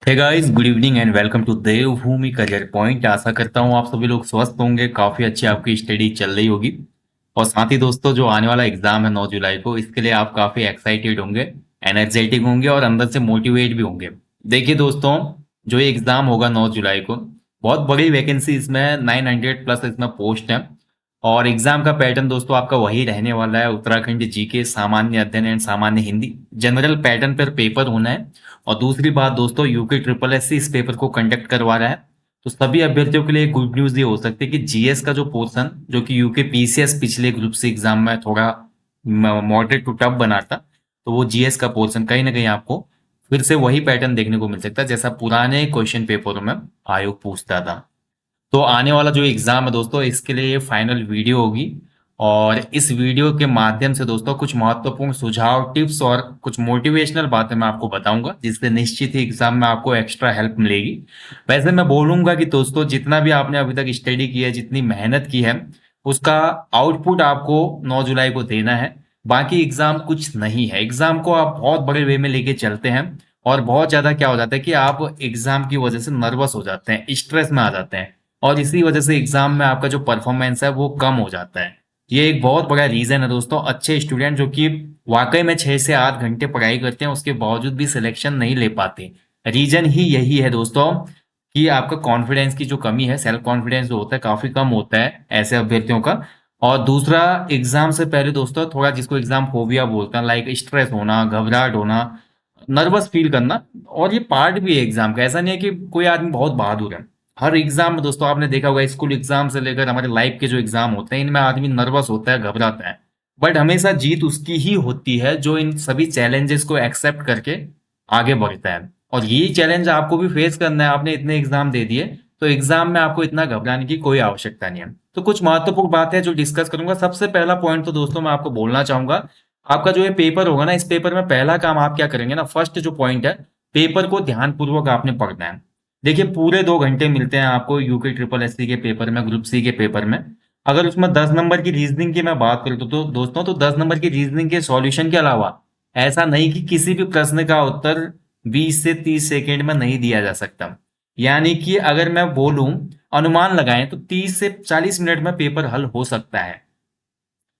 Hey guys, good evening and welcome to Devbhoomi Career Point. आशा करता हूँ आप सभी लोग स्वस्थ होंगे, काफी अच्छी आपकी स्टडी चल रही होगी। और साथ ही दोस्तों, जो आने वाला एग्जाम है 9 जुलाई को, इसके लिए आप काफी एक्साइटेड होंगे, एनर्जेटिक होंगे और अंदर से मोटिवेट भी होंगे। देखिए दोस्तों, जो ये एग्जाम होगा 9 जुलाई को, बहुत बड़ी वैकेंसी इसमें, 900 प्लस इसमें पोस्ट है। और एग्जाम का पैटर्न दोस्तों आपका वही रहने वाला है, उत्तराखंड जीके, सामान्य अध्ययन एंड सामान्य हिंदी, जनरल पैटर्न पर पेपर होना है। और दूसरी बात दोस्तों, यूके ट्रिपल एस इस पेपर को कंडक्ट करवा रहा है। तो सभी अभ्यर्थियों के लिए गुड न्यूज ये हो सकती है कि जीएस का जो पोर्शन, जो कि यूके पीसीएस पिछले ग्रुप सी एग्जाम में थोड़ा मॉडरेट टू टफ बना था, तो वो जीएस का पोर्शन कहीं ना कहीं आपको फिर से वही पैटर्न देखने को मिल सकता है जैसा पुराने क्वेश्चन पेपरों में आयोग पूछता था। तो आने वाला जो एग्जाम है दोस्तों, इसके लिए ये फाइनल वीडियो होगी। और इस वीडियो के माध्यम से दोस्तों कुछ महत्वपूर्ण सुझाव, टिप्स और कुछ मोटिवेशनल बातें मैं आपको बताऊंगा, जिससे निश्चित ही एग्जाम में आपको एक्स्ट्रा हेल्प मिलेगी। वैसे मैं बोलूंगा कि दोस्तों, जितना भी आपने अभी तक स्टडी की है, जितनी मेहनत की है, उसका आउटपुट आपको 9 जुलाई को देना है। बाकी एग्जाम कुछ नहीं है, एग्जाम को आप बहुत बड़े वे में लेके चलते हैं। और बहुत ज्यादा क्या हो जाता है कि आप एग्जाम की वजह से नर्वस हो जाते हैं, स्ट्रेस में आ जाते हैं। और इसी वजह से एग्जाम में आपका जो परफॉर्मेंस है वो कम हो जाता है। ये एक बहुत बड़ा रीजन है दोस्तों। अच्छे स्टूडेंट जो कि वाकई में 6 से 8 घंटे पढ़ाई करते हैं, उसके बावजूद भी सिलेक्शन नहीं ले पाते, रीजन ही यही है दोस्तों, कि आपका कॉन्फिडेंस की जो कमी है, सेल्फ कॉन्फिडेंस जो होता है काफी कम होता है ऐसे अभ्यर्थियों का। और दूसरा, एग्जाम से पहले दोस्तों थोड़ा, जिसको एग्जाम फोबिया बोलते हैं, लाइक स्ट्रेस होना, घबराहट होना, नर्वस फील करना। और ये पार्ट भी है एग्जाम का, ऐसा नहीं है कि कोई आदमी बहुत बहादुर है। हर एग्जाम में दोस्तों आपने देखा होगा, स्कूल एग्जाम से लेकर हमारे लाइफ के जो एग्जाम होते हैं, इनमें आदमी नर्वस होता है, घबराता है। बट हमेशा जीत उसकी ही होती है जो इन सभी चैलेंजेस को एक्सेप्ट करके आगे बढ़ता है। और ये चैलेंज आपको भी फेस करना है। आपने इतने एग्जाम दे दिए, तो एग्जाम में आपको इतना घबराने की कोई आवश्यकता नहीं है। तो कुछ महत्वपूर्ण बात है जो डिस्कस करूंगा। सबसे पहला पॉइंट तो दोस्तों मैं आपको बोलना चाहूंगा, आपका जो ये पेपर होगा ना, इस पेपर में पहला काम आप क्या करेंगे ना, फर्स्ट जो पॉइंट है, पेपर को ध्यानपूर्वक आपने पढ़ना है। देखिए, पूरे 2 घंटे मिलते हैं आपको यूके ट्रिपल एस सी के पेपर में, ग्रुप सी के पेपर में। अगर उसमें 10 नंबर की रीजनिंग की मैं बात करूँ तो दोस्तों, तो 10 नंबर की रीजनिंग के सॉल्यूशन के अलावा ऐसा नहीं कि किसी भी प्रश्न का उत्तर 20 से 30 सेकेंड में नहीं दिया जा सकता। यानी कि अगर मैं बोलूं, अनुमान लगाएं तो 30 से 40 मिनट में पेपर हल हो सकता है।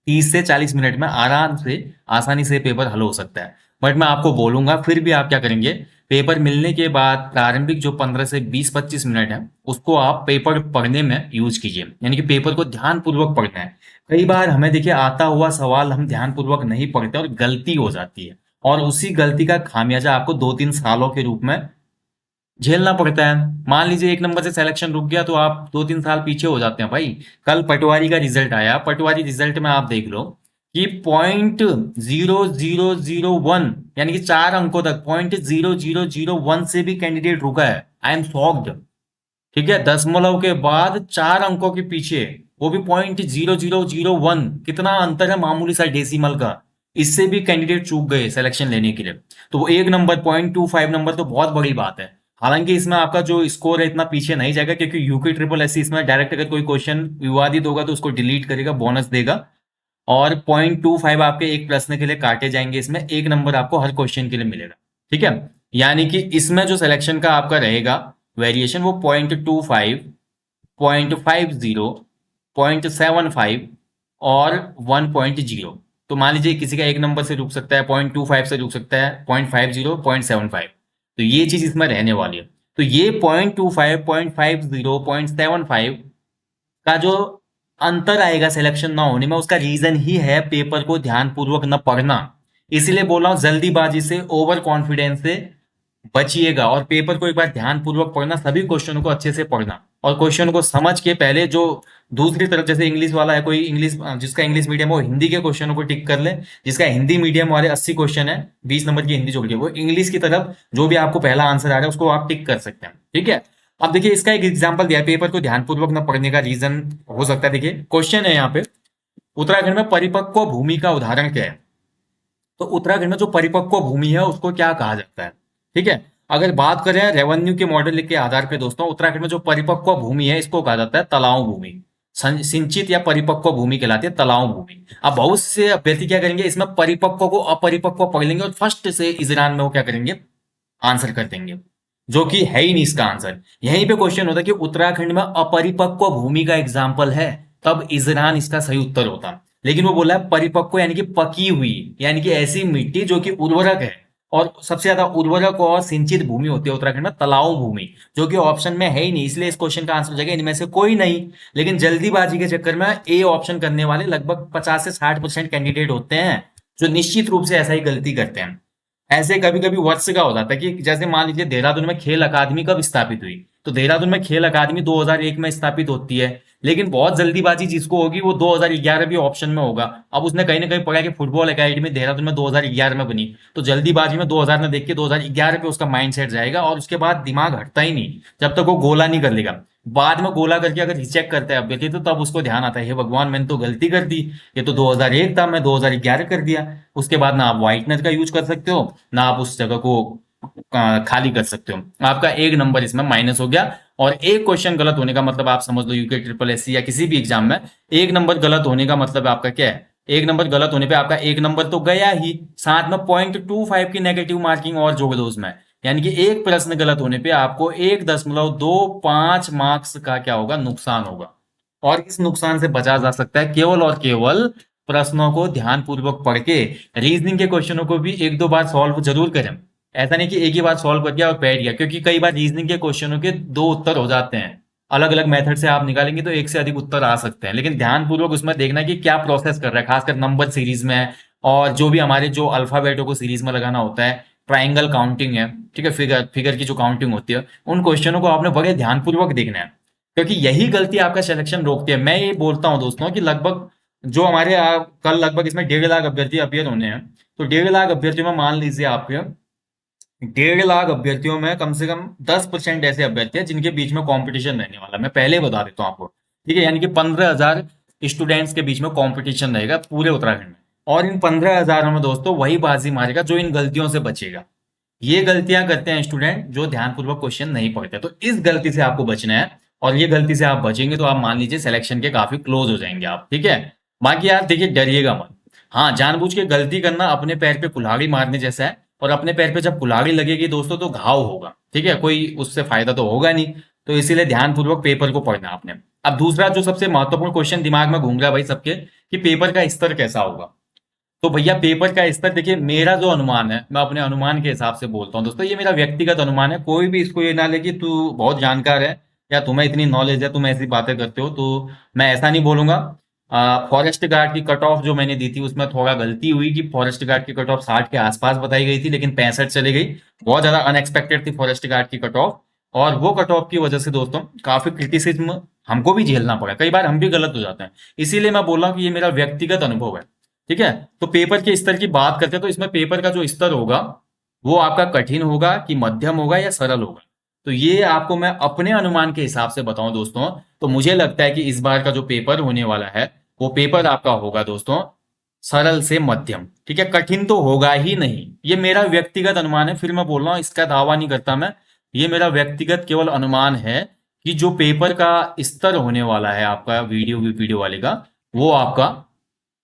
30 से 40 मिनट में आराम से, आसानी से पेपर हल हो सकता है। बट मैं आपको बोलूंगा, फिर भी आप क्या करेंगे, पेपर मिलने के बाद प्रारंभिक जो 15 से 20-25 मिनट है, उसको आप पेपर पढ़ने में यूज कीजिए। यानी कि पेपर को ध्यानपूर्वक पढ़ना है। कई बार हमें देखिए, आता हुआ सवाल हम ध्यानपूर्वक नहीं पढ़ते और गलती हो जाती है। और उसी गलती का खामियाजा आपको 2-3 सालों के रूप में झेलना पड़ता है। मान लीजिए 1 नंबर से सिलेक्शन रुक गया, तो आप 2-3 साल पीछे हो जाते हैं भाई। कल पटवारी का रिजल्ट आया, पटवारी रिजल्ट में आप देख लो कि 0.0001, यानी कि 4 अंकों तक, 0.0001 से भी कैंडिडेट रुका है। I am shocked. ठीक है, दशमलव के बाद 4 अंकों के पीछे, वो भी 0.0001, कितना अंतर है, मामूली सा डेसिमल का। इससे भी कैंडिडेट चूक गए सिलेक्शन लेने के लिए। तो वो 1 नंबर, 0.25 नंबर तो बहुत बड़ी बात है। हालांकि इसमें आपका जो स्कोर है इतना पीछे नहीं जाएगा, क्योंकि यूके ट्रिपल एस इसमें डायरेक्ट अगर कोई क्वेश्चन विवादित होगा तो उसको डिलीट करेगा, बोनस देगा। और 0.25 आपके एक प्रश्न के लिए काटे जाएंगे, इसमें 1 नंबर आपको हर क्वेश्चन के लिए मिलेगा। ठीक है, यानी कि इसमें जो सिलेक्शन का आपका रहेगा वेरिएशन, वो 0.25, 0.50, 0.75 और 1.0। तो मान लीजिए किसी का 1 नंबर से रुक सकता है, 0.25 से रुक सकता है, 0.50, 0.75। तो ये चीज इसमें रहने वाली है। तो ये 0.25, 0.50, 0.75 का जो अंतर आएगा सिलेक्शन ना होने में, उसका रीजन ही है पेपर को ध्यानपूर्वक न पढ़ना। इसीलिए बोल रहा हूं, जल्दीबाजी से, ओवर कॉन्फिडेंस से बचिएगा और पेपर को एक बार ध्यानपूर्वक पढ़ना, सभी क्वेश्चनों को अच्छे से पढ़ना और क्वेश्चन को समझ के पहले जो दूसरी तरफ, जैसे इंग्लिश वाला है, कोई इंग्लिश, जिसका इंग्लिश मीडियम है वो हिंदी के क्वेश्चनों को टिक कर ले। जिसका हिंदी मीडियम वाले 80 क्वेश्चन है, 20 नंबर की हिंदी जोड़ के, वो इंग्लिश की तरफ जो भी आपको पहला आंसर आ रहा है उसको आप टिक कर सकते हैं। ठीक है, अब देखिए इसका एक एग्जाम्पल दिया है, पेपर को ध्यानपूर्वक न पढ़ने का रीजन हो सकता है। देखिए क्वेश्चन है यहाँ पे, उत्तराखंड में परिपक्व भूमि का उदाहरण क्या है। तो उत्तराखंड में जो परिपक्व भूमि है उसको क्या कहा जाता है। ठीक है, अगर बात करें रेवेन्यू के मॉडल के आधार पे दोस्तों, उत्तराखंड में जो परिपक्व भूमि है इसको कहा जाता है तलाव भूमि। सिंचित या परिपक्व भूमि कहलाती है तलाव भूमि। अब बहुत से अभ्यर्थी क्या करेंगे, इसमें परिपक्व को अपरिपक्व पढ़ लेंगे और फर्स्ट से इजरान में वो क्या करेंगे, आंसर कर देंगे। जो कि है ही नहीं इसका आंसर। यहीं पे क्वेश्चन होता है कि उत्तराखंड में अपरिपक्व भूमि का एग्जाम्पल है, तब इजरान इसका सही उत्तर होता। लेकिन वो बोला है परिपक्व यानी कि पकी हुई, यानी कि ऐसी मिट्टी जो कि उर्वरक है। और सबसे ज्यादा उर्वरक और सिंचित भूमि होती है उत्तराखंड में तलाव भूमि, जो कि ऑप्शन में है ही नहीं, इसलिए इस क्वेश्चन का आंसर हो जाएगा इनमें से कोई नहीं। लेकिन जल्दीबाजी के चक्कर में ए ऑप्शन करने वाले लगभग 50 से 60% कैंडिडेट होते हैं, जो निश्चित रूप से ऐसा ही गलती करते हैं। ऐसे कभी कभी वर्ष का हो जाता है कि जैसे मान लीजिए देहरादून में खेल अकादमी कब स्थापित हुई, तो देहरादून में खेल अकादमी 2001 में स्थापित होती है। लेकिन बहुत जल्दीबाजी जिसको होगी वो 2011 भी ऑप्शन में होगा। अब उसने कहीं ना कहीं पढ़ा कि फुटबॉल एकेडमी देहरादून में 2011 में बनी, तो जल्दीबाजी में 2000 में देख के 2011 पे उसका माइंड सेट जाएगा, और उसके बाद दिमाग हटता ही नहीं जब तक वो गोला नहीं कर लेगा। बाद में गोला करके अगर रिचेक करता है अभ्यर्थी, तो तब उसको ध्यान आता है हे भगवान मैंने तो गलती कर दी, ये तो 2001 था, मैं 2011 कर दिया। उसके बाद ना आप व्हाइटनर का यूज कर सकते हो, ना आप उस जगह को खाली कर सकते हो। आपका एक नंबर इसमें माइनस हो गया। और एक क्वेश्चन गलत होने का मतलब आप समझ लो यूके ट्रिपल एससी या किसी भी एग्जाम में एक नंबर गलत होने का मतलब आपका क्या है, एक नंबर गलत होने पे आपका एक नंबर तो गया ही, साथ में 0.25 की नेगेटिव मार्किंग और जोड़ दो उसमें। यानी कि एक प्रश्न गलत होने पे आपको 1.25 मार्क्स का क्या होगा, नुकसान होगा। और इस नुकसान से बचा जा सकता है केवल और केवल प्रश्नों को ध्यानपूर्वक पढ़ के, रीजनिंग के क्वेश्चनों को भी एक दो बार सॉल्व जरूर करें। ऐसा नहीं कि एक ही बार सॉल्व कर दिया और बैठ गया, क्योंकि कई बार रीजनिंग के क्वेश्चनों के दो उत्तर हो जाते हैं। अलग अलग मेथड से आप निकालेंगे तो एक से अधिक उत्तर आ सकते हैं, लेकिन ध्यानपूर्वक उसमें देखना कि क्या प्रोसेस कर रहा है, खासकर नंबर सीरीज में। और जो भी हमारे जो अल्फाबेटों को सीरीज में लगाना होता है, ट्राइंगल काउंटिंग है, ठीक है, फिगर फिगर की जो काउंटिंग होती है, उन क्वेश्चनों को आपने बड़े ध्यानपूर्वक देखना है, क्योंकि यही गलती आपका सिलेक्शन रोकती है। मैं ये बोलता हूँ दोस्तों कि लगभग जो हमारे कल लगभग इसमें 1.5 लाख अभ्यर्थी अपियर होने हैं, तो 1.5 लाख अभ्यर्थियों में मान लीजिए आपके 1.5 लाख अभ्यर्थियों में कम से कम 10% ऐसे अभ्यर्थी हैं जिनके बीच में कंपटीशन रहने वाला है। मैं पहले ही बता देता हूँ आपको, ठीक है, यानी कि 15,000 स्टूडेंट्स के बीच में कंपटीशन रहेगा पूरे उत्तराखंड में। और इन 15,000 में दोस्तों वही बाजी मारेगा जो इन गलतियों से बचेगा। ये गलतियां करते हैं स्टूडेंट जो ध्यानपूर्वक क्वेश्चन नहीं पढ़ते, तो इस गलती से आपको बचना है। और ये गलती से आप बचेंगे तो आप मान लीजिए सिलेक्शन के काफी क्लोज हो जाएंगे आप, ठीक है। बाकी यार देखिए, डरिएगा मत। हाँ, जानबूझ के गलती करना अपने पैर पे कुल्हाड़ी मारने जैसा है, और अपने पैर पे जब कुल्हाड़ी लगेगी दोस्तों तो घाव होगा, ठीक है, कोई उससे फायदा तो होगा नहीं। तो इसीलिए ध्यानपूर्वक पेपर को पढ़ना आपने। अब दूसरा जो सबसे महत्वपूर्ण क्वेश्चन दिमाग में घूम रहा है भाई सबके, कि पेपर का स्तर कैसा होगा। तो भैया पेपर का स्तर देखिए, मेरा जो अनुमान है मैं अपने अनुमान के हिसाब से बोलता हूँ दोस्तों, ये मेरा व्यक्तिगत अनुमान है। कोई भी इसको ये ना ले कि तू बहुत जानकार है या तुम्हें इतनी नॉलेज है तुम ऐसी बातें करते हो, तो मैं ऐसा नहीं बोलूंगा। फॉरेस्ट गार्ड की कट ऑफ जो मैंने दी थी उसमें थोड़ा गलती हुई कि फॉरेस्ट गार्ड की कट ऑफ 60 के आसपास बताई गई थी, लेकिन 65 चली गई। बहुत ज्यादा अनएक्सपेक्टेड थी फॉरेस्ट गार्ड की कट ऑफ। और वो कट ऑफ की वजह से दोस्तों काफी क्रिटिसिज्म हमको भी झेलना पड़ा, कई बार हम भी गलत हो जाते हैं। इसीलिए मैं बोल रहा हूँ कि ये मेरा व्यक्तिगत अनुभव है, ठीक है। तो पेपर के स्तर की बात करते हैं, तो इसमें पेपर का जो स्तर होगा वो आपका कठिन होगा कि मध्यम होगा या सरल होगा, तो ये आपको मैं अपने अनुमान के हिसाब से बताऊं दोस्तों, तो मुझे लगता है कि इस बार का जो पेपर होने वाला है वो पेपर आपका होगा दोस्तों सरल से मध्यम, ठीक है। कठिन तो होगा ही नहीं, ये मेरा व्यक्तिगत अनुमान है। फिर मैं बोल रहा हूँ, इसका दावा नहीं करता मैं, ये मेरा व्यक्तिगत केवल अनुमान है कि जो पेपर का स्तर होने वाला है आपका वीडियो वीडियो वाले का, वो आपका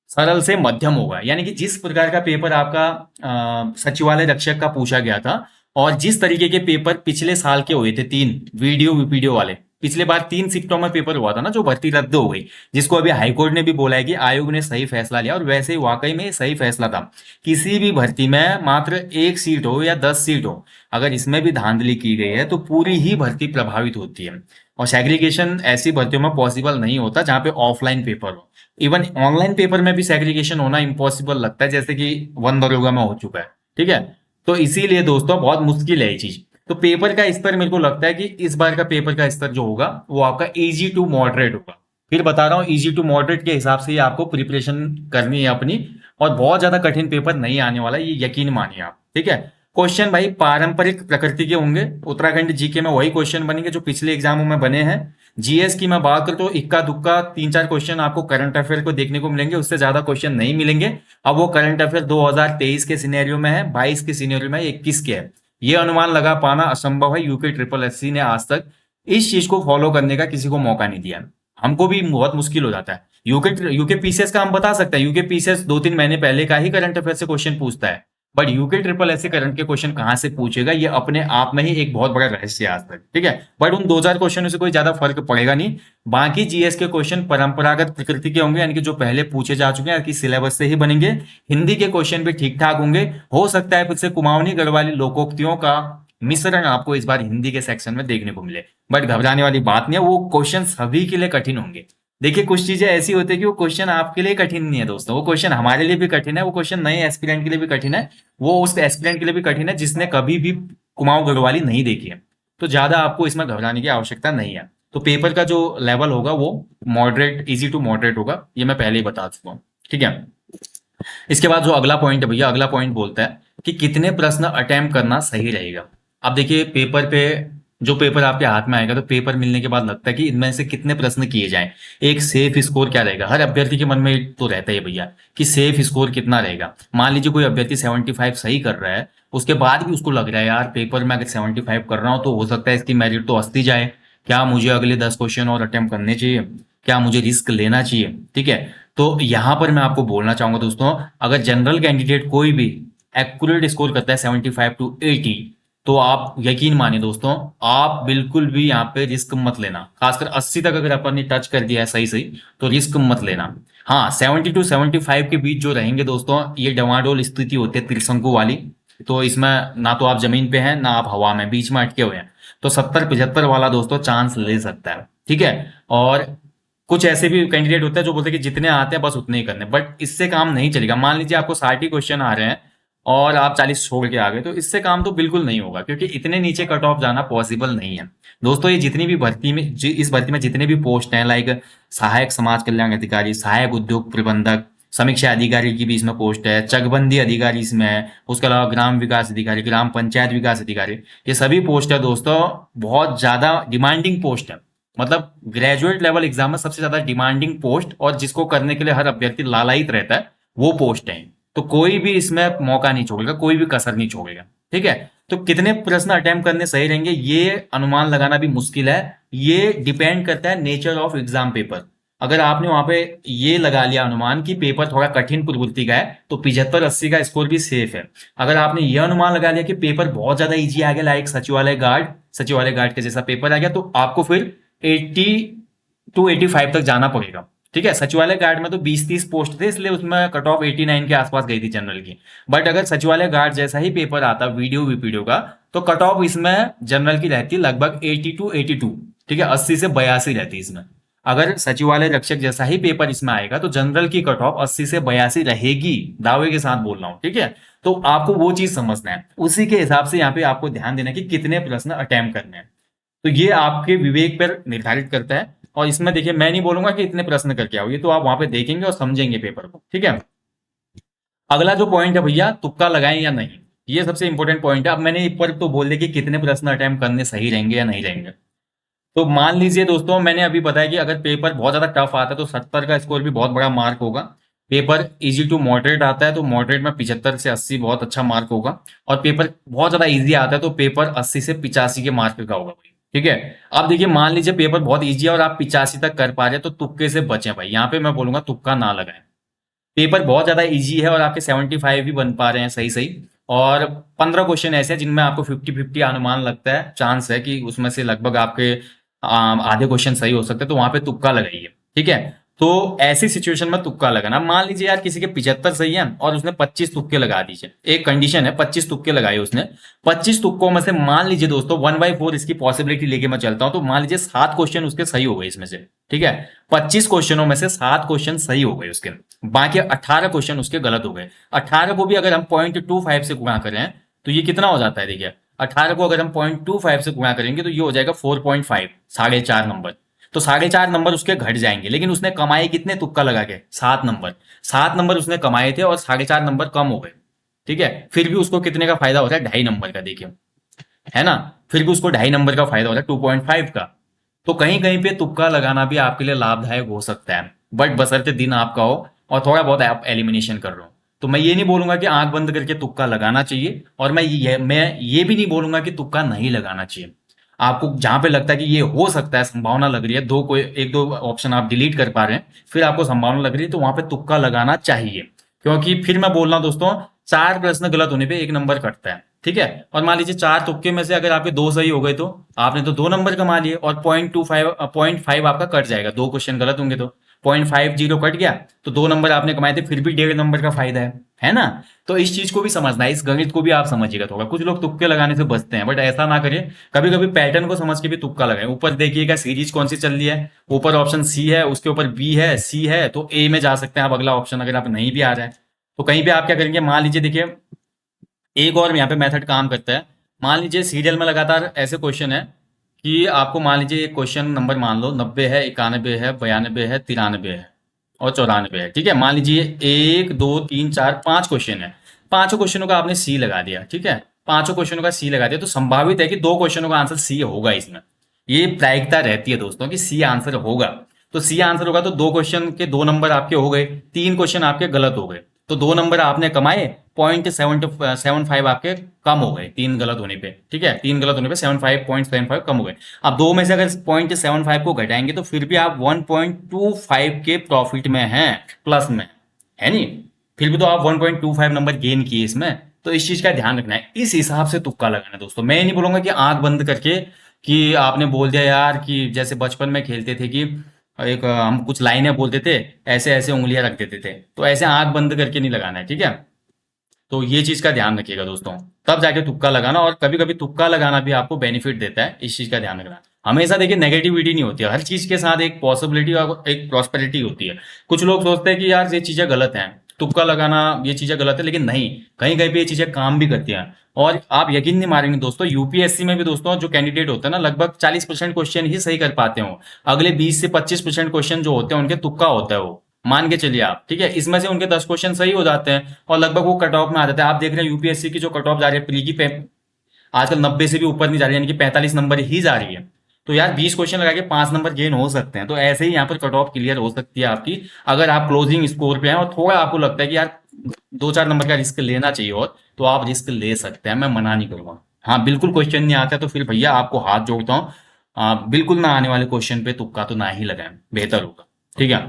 सरल से मध्यम होगा। यानी कि जिस प्रकार का पेपर आपका सचिवालय रक्षक का पूछा गया था, और जिस तरीके के पेपर पिछले साल के हुए थे, 3 वीडियो वाले, पिछले बार 3 शिफ्टों में पेपर हुआ था ना, जो भर्ती रद्द हो गई, जिसको अभी हाईकोर्ट ने भी बोला है कि आयोग ने सही फैसला लिया, और वैसे ही वाकई में सही फैसला था। किसी भी भर्ती में मात्र 1 सीट हो या 10 सीट हो, अगर इसमें भी धांधली की गई है तो पूरी ही भर्ती प्रभावित होती है। और सेग्रीगेशन ऐसी भर्तियों में पॉसिबल नहीं होता जहां पे ऑफलाइन पेपर हो। इवन ऑनलाइन पेपर में भी सेग्रीगेशन होना इम्पॉसिबल लगता है, जैसे कि वन दरोगा में हो चुका है, ठीक है। तो इसीलिए दोस्तों बहुत मुश्किल है ये चीज। तो पेपर का स्तर मेरे को लगता है कि इस बार का पेपर का स्तर जो होगा वो आपका इजी टू मॉडरेट होगा। फिर बता रहा हूँ, इजी टू मॉडरेट के हिसाब से ही आपको प्रिपरेशन करनी है अपनी। और बहुत ज्यादा कठिन पेपर नहीं आने वाला, ये यकीन मानिए आप, ठीक है। क्वेश्चन भाई पारंपरिक प्रकृति के होंगे, उत्तराखंड जीके में वही क्वेश्चन बनेंगे जो पिछले एग्जामों में बने हैं। जीएस की मैं बात करूं तो इक्का दुक्का 3-4 क्वेश्चन आपको करंट अफेयर को देखने को मिलेंगे, उससे ज्यादा क्वेश्चन नहीं मिलेंगे। अब वो करंट अफेयर 2023 के सिनेरियो में है, 22 के सिनेरियो में है, 21 के है। ये अनुमान लगा पाना असंभव है। यूके ट्रिपल एससी ने आज तक इस चीज को फॉलो करने का किसी को मौका नहीं दिया। हमको भी बहुत मुश्किल हो जाता है। यूके यूके पीसीएस का हम बता सकते हैं, यूके पीसीएस 2-3 महीने पहले का ही करंट अफेयर से क्वेश्चन पूछता है। But UK triple S current के क्वेश्चन कहाँ से पूछेगा, ये अपने आप में ही एक बहुत बड़ा रहस्य है आज तक, ठीक है। बट उन 2000 क्वेश्चनों से कोई ज्यादा फर्क पड़ेगा नहीं। बाकी जीएस के क्वेश्चन परंपरागत प्रकृति के होंगे, यानी कि जो पहले पूछे जा चुके हैं कि सिलेबस से ही बनेंगे। हिंदी के क्वेश्चन भी ठीक ठाक होंगे। हो सकता है फिर से कुमाऊनी गढ़वाली लोकोक्तियों का मिश्रण आपको इस बार हिंदी के सेक्शन में देखने को मिले। बट घबराने वाली बात नहीं है, वो क्वेश्चन सभी के लिए कठिन होंगे। देखिए कुछ चीजें ऐसी होती है कि वो क्वेश्चन आपके लिए कठिन नहीं है दोस्तों, वो क्वेश्चन हमारे लिए भी कठिन है, वो क्वेश्चन नए एस्पिरेंट के लिए भी कठिन है, वो उस एस्पिरेंट के लिए भी कठिन है जिसने कभी भी कुमाऊं गढ़वाली नहीं देखी है। तो ज्यादा आपको इसमें घबराने की आवश्यकता नहीं है। तो पेपर का जो लेवल होगा वो मॉडरेट, इजी टू मॉडरेट होगा, ये मैं पहले ही बता चुका हूँ, ठीक है। इसके बाद जो अगला पॉइंट है भैया, अगला पॉइंट बोलता है कि कितने प्रश्न अटेम्प्ट करना सही रहेगा। अब देखिए पेपर पे, जो पेपर आपके हाथ में आएगा तो पेपर मिलने के बाद लगता है कि इनमें से कितने प्रश्न किए जाएं, एक सेफ स्कोर क्या रहेगा। हर अभ्यर्थी के मन में तो रहता है भैया कि सेफ स्कोर कितना रहेगा। मान लीजिए कोई अभ्यर्थी 75 सही कर रहा है, उसके बाद भी उसको लग रहा है यार पेपर में अगर 75 कर रहा हूं तो हो सकता है इसकी मेरिट तो 80 जाए, क्या मुझे अगले 10 क्वेश्चन और अटेम्प्ट करने चाहिए, क्या मुझे रिस्क लेना चाहिए, ठीक है। तो यहां पर मैं आपको बोलना चाहूंगा दोस्तों, अगर जनरल कैंडिडेट कोई भी एक्यूरेट स्कोर करता है 75 टू 80, तो आप यकीन मानिए दोस्तों, आप बिल्कुल भी यहाँ पे रिस्क मत लेना। खासकर 80 तक अगर अपन ने टच कर दिया है सही सही, तो रिस्क मत लेना। हाँ 70 टू 75 के बीच जो रहेंगे दोस्तों, ये डवाडोल स्थिति होती है त्रिशंकु वाली। तो इसमें ना तो आप जमीन पे हैं ना आप हवा में, बीच में अटके हुए हैं। तो 70-75 वाला दोस्तों चांस ले सकता है, ठीक है। और कुछ ऐसे भी कैंडिडेट होते हैं जो बोलते हैं कि जितने आते हैं बस उतने ही करने, बट इससे काम नहीं चलेगा। मान लीजिए आपको 60 ही क्वेश्चन आ रहे हैं और आप 40 छोड़ के आ गए, तो इससे काम तो बिल्कुल नहीं होगा, क्योंकि इतने नीचे कट ऑफ जाना पॉसिबल नहीं है दोस्तों। ये जितनी भी भर्ती में इस भर्ती में जितने भी पोस्ट हैं, लाइक सहायक समाज कल्याण अधिकारी, सहायक उद्योग प्रबंधक, समीक्षा अधिकारी की भी इसमें पोस्ट है, चकबंदी अधिकारी इसमें है, उसके अलावा ग्राम विकास अधिकारी, ग्राम पंचायत विकास अधिकारी, ये सभी पोस्ट है दोस्तों। बहुत ज्यादा डिमांडिंग पोस्ट है, मतलब ग्रेजुएट लेवल एग्जाम में सबसे ज्यादा डिमांडिंग पोस्ट, और जिसको करने के लिए हर अभ्यर्थी लालायित रहता है, वो पोस्ट है। तो कोई भी इसमें मौका नहीं छोड़ेगा, कोई भी कसर नहीं छोड़ेगा, ठीक है। तो कितने प्रश्न अटेम्प्ट करने सही रहेंगे ये अनुमान लगाना भी मुश्किल है। ये डिपेंड करता है नेचर ऑफ एग्जाम पेपर। अगर आपने वहां पे ये लगा लिया अनुमान कि पेपर थोड़ा कठिन प्रवृत्ति का है, तो 75-80 का स्कोर भी सेफ है। अगर आपने ये अनुमान लगा लिया कि पेपर बहुत ज्यादा इजी आ गया, लाइक सचिवालय गार्ड के जैसा पेपर आ गया, तो आपको फिर 80 टू 85 तक जाना पड़ेगा, ठीक है। सचिवालय गार्ड में तो 20-30 पोस्ट थे, इसलिए उसमें कट ऑफ 89 के आसपास गई थी जनरल की। बट अगर सचिवालय गार्ड जैसा ही पेपर आता वीडियो वीपीडियो का, तो कट ऑफ इसमें जनरल की रहती लगभग 80 टू 82, ठीक है, 80 से 82 रहती है इसमें। अगर सचिवालय रक्षक जैसा ही पेपर इसमें आएगा तो जनरल की कट ऑफ 80 से 82 रहेगी, दावे के साथ बोल रहा हूं, ठीक है। तो आपको वो चीज समझना है, उसी के हिसाब से यहाँ पे आपको ध्यान देना है कि कितने प्रश्न अटेम्प्ट करने हैं। तो ये आपके विवेक पर निर्धारित करता है। और इसमें देखिए मैं नहीं बोलूंगा कि इतने प्रश्न करके आओ, ये तो आप वहां पे देखेंगे और समझेंगे पेपर को, ठीक है। अगला जो पॉइंट है भैया, तुक्का लगाएं या नहीं, ये सबसे इंपॉर्टेंट पॉइंट है। अब मैंने ऊपर तो बोल दिया कि कितने प्रश्न अटेम्प्ट करने सही रहेंगे या नहीं रहेंगे। तो मान लीजिए दोस्तों, मैंने अभी बताया कि अगर पेपर बहुत ज्यादा टफ आता है तो 70 का स्कोर भी बहुत बड़ा मार्क होगा। पेपर इजी टू मॉडरेट आता है तो मॉडरेट में 75 से 80 बहुत अच्छा मार्क होगा। और पेपर बहुत ज्यादा इजी आता है तो पेपर 80 से 85 के मार्क का होगा भाई, ठीक है। अब देखिए मान लीजिए पेपर बहुत इजी है और आप 85 तक कर पा रहे हैं, तो तुक्के से बचें भाई। यहाँ पे मैं बोलूंगा तुक्का ना लगाएं। पेपर बहुत ज्यादा इजी है और आपके 75 भी बन पा रहे हैं सही सही, और 15 क्वेश्चन ऐसे हैं जिनमें आपको 50-50 अनुमान लगता है, चांस है कि उसमें से लगभग आपके आधे क्वेश्चन सही हो सकते हैं, तो वहां पे तुक्का लगाइए, ठीक है। तो ऐसी सिचुएशन में तुक्का लगाना, मान लीजिए यार किसी के 75 सही है और उसने 25 तुक्के लगा दीजिए, एक कंडीशन है 25 तुक्के लगाए उसने। 25 तुक्कों में से मान लीजिए दोस्तों 1/4 इसकी पॉसिबिलिटी लेके मैं चलता हूं, तो मान लीजिए 7 क्वेश्चन उसके सही हो गए इसमें से, ठीक है। 25 क्वेश्चनों में से 7 क्वेश्चन सही हो गए उसके, बाकी 18 क्वेश्चन उसके गलत हो गए। 18 को भी अगर हम 0.25 से गुणा करें तो ये कितना हो जाता है, देखिए 18 को अगर हम 0.25 से गुणा करेंगे तो ये हो जाएगा 4.5, 4.5 नंबर। तो 4.5 नंबर उसके घट जाएंगे, लेकिन उसने कमाए कितने तुक्का लगा के, 7 नंबर। 7 नंबर उसने कमाए थे और 4.5 नंबर कम हो गए, ठीक है। फिर भी उसको कितने का फायदा होता है, 2.5 नंबर का, देखिए है ना। फिर भी उसको 2.5 नंबर का फायदा होता है 2.5 का। तो कहीं कहीं पे तुक्का लगाना भी आपके लिए लाभदायक हो सकता है, बट बशर्ते दिन आपका हो और थोड़ा बहुत आप एलिमिनेशन कर रहे हो। तो मैं ये नहीं बोलूंगा कि आंख बंद करके तुक्का लगाना चाहिए, और मैं ये भी नहीं बोलूंगा कि तुक्का नहीं लगाना चाहिए। आपको जहां पे लगता है कि ये हो सकता है, संभावना लग रही है, कोई एक दो ऑप्शन आप डिलीट कर पा रहे हैं, फिर आपको संभावना लग रही है, तो वहां पे तुक्का लगाना चाहिए। क्योंकि फिर मैं बोल रहा हूं दोस्तों, 4 प्रश्न गलत होने पे 1 नंबर कटता है, ठीक है। और मान लीजिए 4 तुक्के में से अगर आपके 2 सही हो गए तो आपने तो 2 नंबर कमा लिए, और 0.5 आपका कट जाएगा, 2 क्वेश्चन गलत होंगे तो 0.50 कट गया, तो 2 नंबर आपने कमाए थे, फिर भी 1.5 नंबर का फायदा है ना। तो इस चीज को भी समझना है, इस गणित को भी आप समझिएगा थोड़ा। कुछ लोग तुक्के लगाने से बचते हैं, बट ऐसा ना करें। कभी कभी पैटर्न को समझ के भी तुक्का लगाएं। ऊपर देखिएगा सीरीज कौन सी चल रही है, ऊपर ऑप्शन सी है, उसके ऊपर बी है, सी है, तो ए में जा सकते हैं आप अगला ऑप्शन, अगर आप नहीं भी आ रहा है तो कहीं पे आप क्या करेंगे, मान लीजिए देखिए एक और यहाँ पे मेथड काम करता है। मान लीजिए सीरियल में लगातार ऐसे क्वेश्चन है कि आपको मान लीजिए एक क्वेश्चन नंबर मान लो 90 है, 91 है, 92 है, 93 है और 94 है, ठीक है। मान लीजिए 1 2 3 4 5 क्वेश्चन है, पांचों क्वेश्चनों का आपने सी लगा दिया, ठीक है। पांचों क्वेश्चनों का सी लगा दिया तो संभावित है कि 2 क्वेश्चनों का आंसर सी होगा इसमें। ये प्रायिकता रहती है दोस्तों कि सी आंसर होगा। तो सी आंसर होगा तो 2 क्वेश्चन के 2 नंबर आपके हो गए, 3 क्वेश्चन आपके गलत हो गए, तो 2 नंबर आपने कमाए, 0.75 आपके कम हो गए 3 गलत होने पे, ठीक है। 3 गलत होने पे 0.75 कम हो गए। अब 2 में से अगर 0.75 को घटाएंगे तो फिर भी आप 1.25 के प्रॉफिट में हैं, प्लस में है नहीं, फिर भी तो आप 1.25 नंबर गेन किए इसमें। तो इस चीज का ध्यान रखना है, इस हिसाब से तुक्का लगाना है दोस्तों। मैं नहीं बोलूंगा कि आंख बंद करके कि आपने बोल दिया यार, कि जैसे बचपन में खेलते थे कि एक हम कुछ लाइनें बोलते थे, ऐसे ऐसे उंगलियां रख देते थे, तो ऐसे आंख बंद करके नहीं लगाना है, ठीक है। तो ये चीज का ध्यान रखिएगा दोस्तों, तब जाके तुक्का लगाना। और कभी कभी तुक्का लगाना भी आपको बेनिफिट देता है, इस चीज का ध्यान रखना। हमेशा देखिए नेगेटिविटी नहीं होती है, हर चीज के साथ एक पॉसिबिलिटी और एक प्रॉस्पेरिटी होती है। कुछ लोग सोचते हैं कि यार ये चीजें गलत हैं, तुक्का लगाना ये चीजें गलत है, लेकिन नहीं, कहीं कहीं पे ये चीजें काम भी करती हैं। और आप यकीन नहीं मारेंगे दोस्तों, यूपीएससी में भी दोस्तों जो कैंडिडेट होते हैं ना, लगभग 40% क्वेश्चन ही सही कर पाते हो। अगले 20 से 25% क्वेश्चन जो होते हैं उनके तुक्का होता है वो, मान के चलिए आप, ठीक है। इसमें से उनके 10 क्वेश्चन सही हो जाते हैं और लगभग वो कट ऑफ में आ जाते हैं। आप देख रहे हैं यूपीएससी की जो कट ऑफ जा रही है प्री की पे, आजकल 90 से भी ऊपर नहीं जा रही है, यानी कि 45 नंबर ही जा रही है। तो यार 20 क्वेश्चन लगा के 5 नंबर गेन हो सकते हैं, तो ऐसे ही यहाँ पर कट ऑफ क्लियर हो सकती है आपकी, अगर आप क्लोजिंग स्कोर पे हैं और थोड़ा आपको लगता है कि यार 2 4 नंबर का रिस्क लेना चाहिए, और तो आप रिस्क ले सकते हैं, मैं मना नहीं करूंगा। हाँ बिल्कुल क्वेश्चन नहीं आता तो फिर भैया आपको हाथ जोड़ता हूँ, बिल्कुल ना आने वाले क्वेश्चन पे तुक्का तो ना ही लगाएं, बेहतर होगा, ठीक है।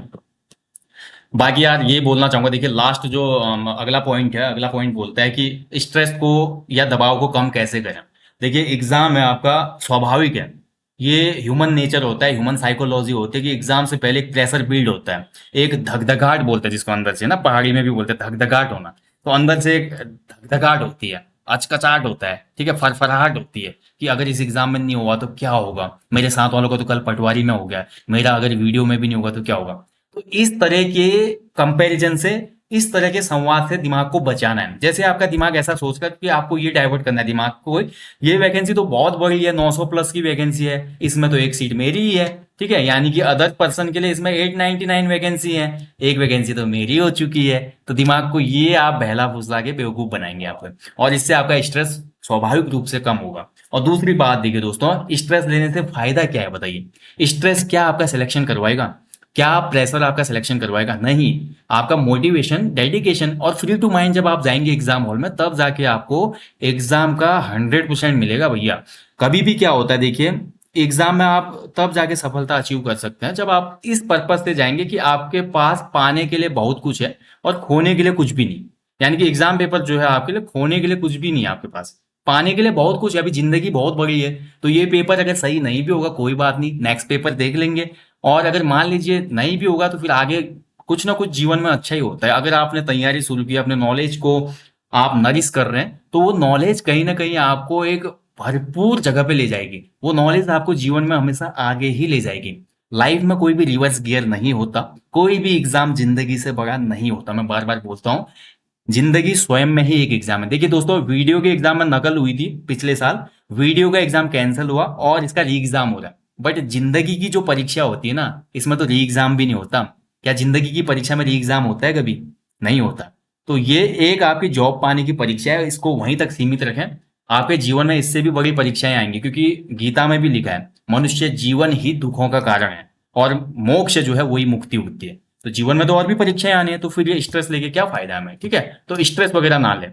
बाकी यार ये बोलना चाहूंगा, देखिए लास्ट जो अगला पॉइंट है, अगला पॉइंट बोलता है कि स्ट्रेस को या दबाव को कम कैसे करें। देखिए एग्जाम है आपका, स्वाभाविक है, ये ह्यूमन नेचर होता है, ह्यूमन साइकोलॉजी होती है कि एग्जाम से पहले एक प्रेशर बिल्ड होता है, एक धकधकाहट बोलते हैं जिसको अंदर से ना, पहाड़ी में भी बोलते हैं धकधकाहट होना। तो अंदर से एक धकधकाहट होती है, अचकचाहट होता है, ठीक है, फरफराहट होती है कि अगर इस एग्जाम में नहीं हुआ तो क्या होगा, मेरे साथ वालों को तो कल पटवारी में हो गया, मेरा अगर वीडियो में भी नहीं होगा तो क्या होगा। तो इस तरह के कंपैरिजन से, इस तरह के संवाद से दिमाग को बचाना है। जैसे आपका दिमाग ऐसा सोचकर कि आपको ये डाइवर्ट करना है दिमाग को, ये वैकेंसी तो बहुत बड़ी है, 900 प्लस की वैकेंसी है, इसमें तो एक सीट मेरी ही है, ठीक है, यानी कि अदर पर्सन के लिए इसमें 899 वैकेंसी है, एक वैकेंसी तो मेरी हो चुकी है। तो दिमाग को ये आप बहला फुसला के बेवकूफ बनाएंगे आप, और इससे आपका स्ट्रेस स्वाभाविक रूप से कम होगा। और दूसरी बात देखिए दोस्तों, स्ट्रेस लेने से फायदा क्या है बताइए। स्ट्रेस क्या आपका सिलेक्शन करवाएगा, क्या प्रेशर आपका सिलेक्शन करवाएगा, नहीं। आपका मोटिवेशन, डेडिकेशन और फ्री टू माइंड जब आप जाएंगे एग्जाम हॉल में, तब जाके आपको एग्जाम का 100% मिलेगा भैया। कभी भी क्या होता है देखिए, एग्जाम में आप तब जाके सफलता अचीव कर सकते हैं जब आप इस पर्पज से जाएंगे कि आपके पास पाने के लिए बहुत कुछ है और खोने के लिए कुछ भी नहीं। यानी कि एग्जाम पेपर जो है आपके लिए खोने के लिए कुछ भी नहीं है आपके पास, पाने के लिए बहुत कुछ है। अभी जिंदगी बहुत बड़ी है, तो ये पेपर अगर सही नहीं भी होगा कोई बात नहीं, नेक्स्ट पेपर देख लेंगे। और अगर मान लीजिए नहीं भी होगा तो फिर आगे कुछ ना कुछ जीवन में अच्छा ही होता है। अगर आपने तैयारी शुरू की, अपने नॉलेज को आप नरिश कर रहे हैं, तो वो नॉलेज कहीं ना कहीं आपको एक भरपूर जगह पे ले जाएगी। वो नॉलेज आपको जीवन में हमेशा आगे ही ले जाएगी। लाइफ में कोई भी रिवर्स गियर नहीं होता, कोई भी एग्जाम जिंदगी से बड़ा नहीं होता। मैं बार बार बोलता हूँ, जिंदगी स्वयं में ही एक एग्जाम है। देखिए दोस्तों, वीडियो के एग्जाम में नकल हुई थी पिछले साल, वीडियो का एग्जाम कैंसिल हुआ और इसका री एग्जाम हो रहा है। बट जिंदगी की जो परीक्षा होती है ना, इसमें तो री एग्जाम भी नहीं होता। क्या जिंदगी की परीक्षा में री एग्जाम होता है कभी? नहीं होता। तो ये एक आपकी जॉब पाने की परीक्षा है, इसको वहीं तक सीमित रखें। आपके जीवन में इससे भी बड़ी परीक्षाएं आएंगी, क्योंकि गीता में भी लिखा है मनुष्य जीवन ही दुखों का कारण है, और मोक्ष जो है वही मुक्ति होती है। तो जीवन में तो और भी परीक्षाएं आनी है, तो फिर ये स्ट्रेस लेके क्या फायदा है हमें, ठीक है। तो स्ट्रेस वगैरह ना ले।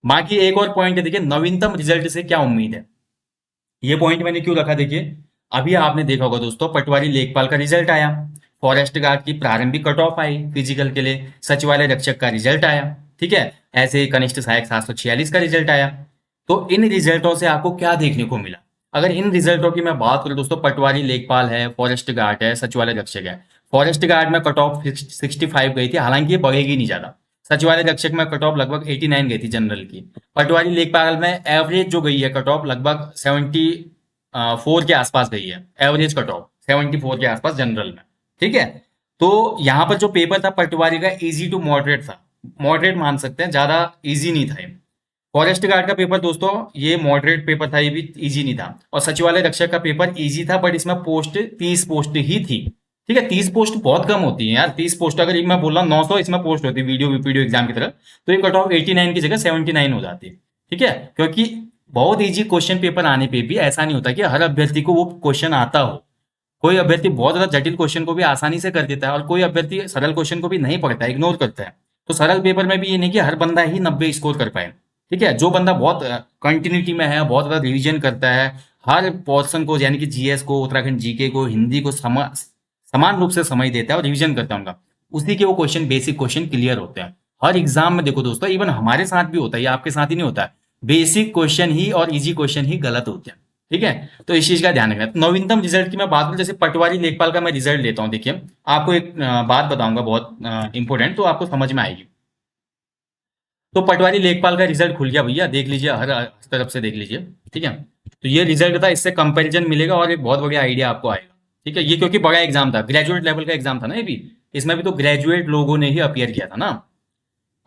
बाकी एक और पॉइंट है, देखिए नवीनतम रिजल्ट से क्या उम्मीद है। ये पॉइंट मैंने क्यों रखा, देखिए अभी आपने देखा होगा दोस्तों, पटवारी लेखपाल का रिजल्ट आया, फॉरेस्ट गार्ड की प्रारंभिक कट ऑफ आई फिजिकल के लिए, सचिवालय रक्षक का रिजल्ट आया, ठीक है। ऐसे ही कनिष्ठ सहायक 746 का रिजल्ट आया। तो इन रिजल्टों से आपको क्या देखने को मिला? अगर इन रिजल्टों की मैं बात करूं दोस्तों, पटवारी लेखपाल है, फॉरेस्ट गार्ड है, सचिवालय रक्षक है। फॉरेस्ट गार्ड में कट ऑफ 65 गई थी, हालांकि ये बढ़ेगी नहीं ज्यादा। सचिवालय रक्षक में कट ऑफ लगभग 89 गई थी जनरल की। पटवारी लेखपाल में एवरेज जो गई है कट ऑफ लगभग 74 के आसपास गई है, एवरेज कट ऑफ 74 के आसपास जनरल में। ठीक है। तो यहाँ पर जो पेपर था पटवारी का इजी टू मॉडरेट था, मॉडरेट मान सकते हैं, ज्यादा इजी नहीं था ये। फॉरेस्ट गार्ड का पेपर दोस्तों ये मॉडरेट पेपर था, ये भी इजी नहीं था। और सचिवालय रक्षक का पेपर इजी था, बट इसमें पोस्ट 30 पोस्ट ही थी। ठीक है, 30 पोस्ट बहुत कम होती है यार। 30 पोस्ट अगर मैं बोल रहा हूँ 900 इसमें पोस्ट होती है वीडियो वीडियो एग्जाम की तरह, तो ये कट ऑफ 89 की जगह 79 हो जाती है। ठीक है, क्योंकि बहुत इजी क्वेश्चन पेपर आने पे भी ऐसा नहीं होता कि हर अभ्यर्थी को वो क्वेश्चन आता हो। कोई अभ्यर्थी बहुत ज्यादा जटिल क्वेश्चन को भी आसानी से कर देता है, और कोई अभ्यर्थी सरल क्वेश्चन को भी नहीं पढ़ता है, इग्नोर करता है। तो सरल पेपर में भी ये नहीं कि हर बंदा ही 90 स्कोर कर पाए। ठीक है, जो बंदा बहुत कंटिन्यूटी में है, बहुत ज्यादा रिवीजन करता है, हर पोर्शन को यानी कि जीएस को, उत्तराखंड जीके को, हिंदी को समान रूप से समझ देता है और रिवीजन करता है उनका, उसी के वो क्वेश्चन, बेसिक क्वेश्चन क्लियर होते हैं। हर एग्जाम में देखो दोस्तों, इवन हमारे साथ भी होता है, ये आपके साथ ही नहीं होता है, बेसिक क्वेश्चन ही और इजी क्वेश्चन ही गलत होते हैं। ठीक है, तो इस चीज का ध्यान रखना। तो नवीनतम रिजल्ट की मैं बात करूं, जैसे पटवारी लेखपाल का मैं रिजल्ट लेता हूं, देखिए आपको एक बात बताऊंगा बहुत इंपॉर्टेंट, तो आपको समझ में आएगी। तो पटवारी लेखपाल का रिजल्ट खुल गया भैया, देख लीजिए, हर तरफ से देख लीजिए। ठीक है, तो ये रिजल्ट था, इससे कंपैरिजन मिलेगा और एक बहुत बढ़िया आइडिया आपको आएगा। ठीक है, ये क्योंकि बड़ा एग्जाम था, ग्रेजुएट लेवल का एग्जाम था ना ये भी, इसमें भी तो ग्रेजुएट लोगों ने ही अपियर किया था ना।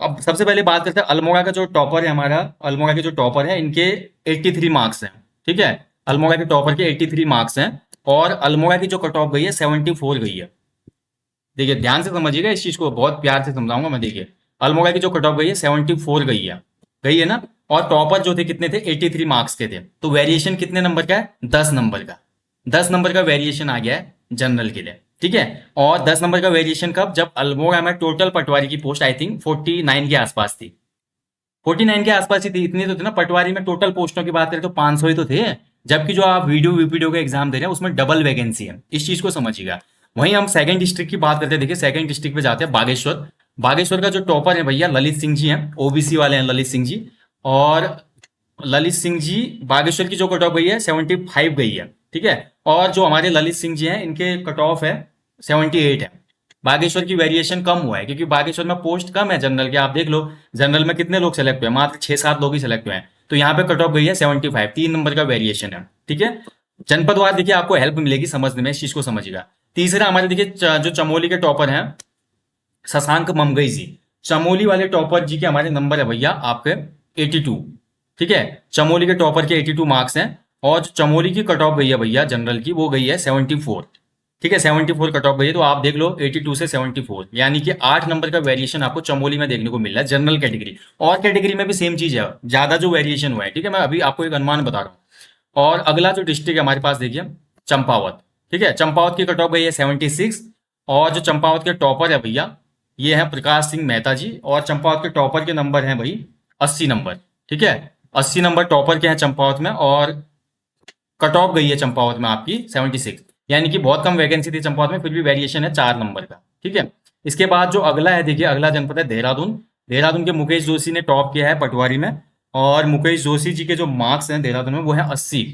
अब सबसे पहले बात करते हैं अल्मोड़ा का जो टॉपर है हमारा, अल्मोड़ा के जो टॉपर है इनके 83 मार्क्स हैं। ठीक है, अल्मोड़ा के टॉपर के 83 मार्क्स हैं, और अल्मोड़ा की जो कट ऑफ गई है 74 गई है। देखिए ध्यान से समझिएगा, इस चीज को बहुत प्यार से समझाऊंगा मैं। देखिए अल्मोड़ा की जो कट ऑफ गई है 74 गई है ना। और टॉपर जो थे कितने थे, 83 मार्क्स के थे। तो वेरिएशन कितने नंबर का है, 10 नंबर का। 10 नंबर का वेरिएशन आ गया है जनरल के लिए। ठीक है, और 10 नंबर का वेरिएशन कब, जब अल्मोड़ा में टोटल पटवारी की पोस्ट आई थिंक 49 के आसपास थी। 49 के आसपास ही थी, इतनी तो थी ना। पटवारी में टोटल पोस्टों की बात करें तो 500 ही तो थे, जबकि जो आप वीडियो वीपीडीओ का एग्जाम दे रहे हैं उसमें डबल वैकेंसी है, इस चीज को समझिएगा। वहीं हम सेकंड डिस्ट्रिक्ट की बात करते हैं, देखिए सेकंड डिस्ट्रिक्ट पे जाते हैं, बागेश्वर। बागेश्वर का जो टॉपर है भैया ललित सिंह जी हैं, ओबीसी वाले हैं ललित सिंह जी। और ललित सिंह जी, बागेश्वर की जो कट ऑफ गई है 75 गई है। ठीक है, और जो हमारे ललित सिंह जी हैं इनके कट ऑफ है 78 है। बागेश्वर की वेरिएशन कम हुआ है, क्योंकि बागेश्वर में पोस्ट कम है जनरल के, आप देख लो जनरल में कितने लोग सेलेक्ट हुए, मात्र 6-7 लोग ही सेलेक्ट हुए हैं। तो यहाँ पे कट ऑफ गई है 75, 3 नंबर का वेरिएशन है। ठीक है, जनपदवार देखिए आपको हेल्प मिलेगी समझने में, इस चीज को समझिएगा। तीसरा हमारे देखिए जो चमोली के टॉपर हैं शशांक ममगई जी, चमोली वाले टॉपर जी के हमारे नंबर है भैया आपके 82। ठीक है, चमोली के टॉपर के 82 मार्क्स हैं, और जो चमोली की कट ऑफ गई है भैया जनरल की, वो गई है 74। ठीक है, 74 कट ऑफ गई है, तो आप देख लो 82 से 74, यानी कि 8 नंबर का वेरिएशन आपको चमोली में देखने को मिल रहा है जनरल कैटेगरी। और कैटेगरी में भी सेम चीज है, ज्यादा जो वेरिएशन हुआ है। ठीक है, मैं अभी आपको एक अनुमान बता रहा हूँ। और अगला जो डिस्ट्रिक्ट है हमारे पास देखिए चंपावत। ठीक है, चंपावत की कट ऑफ गई है 76, और जो चंपावत के टॉपर है भैया ये है प्रकाश सिंह मेहता जी, और चंपावत के टॉपर के नंबर हैं भाई 80 नंबर। ठीक है, 80 नंबर टॉपर के हैं चंपावत में, और कट ऑफ गई है चंपावत में आपकी 76, यानी कि बहुत कम वैकेंसी थी चंपावत में, फिर भी वेरिएशन है 4 नंबर का। ठीक है, इसके बाद जो अगला है देखिए, अगला जनपद है देहरादून। देहरादून के मुकेश जोशी ने टॉप किया है पटवारी में, और मुकेश जोशी जी के जो मार्क्स हैं देहरादून में वो है 80।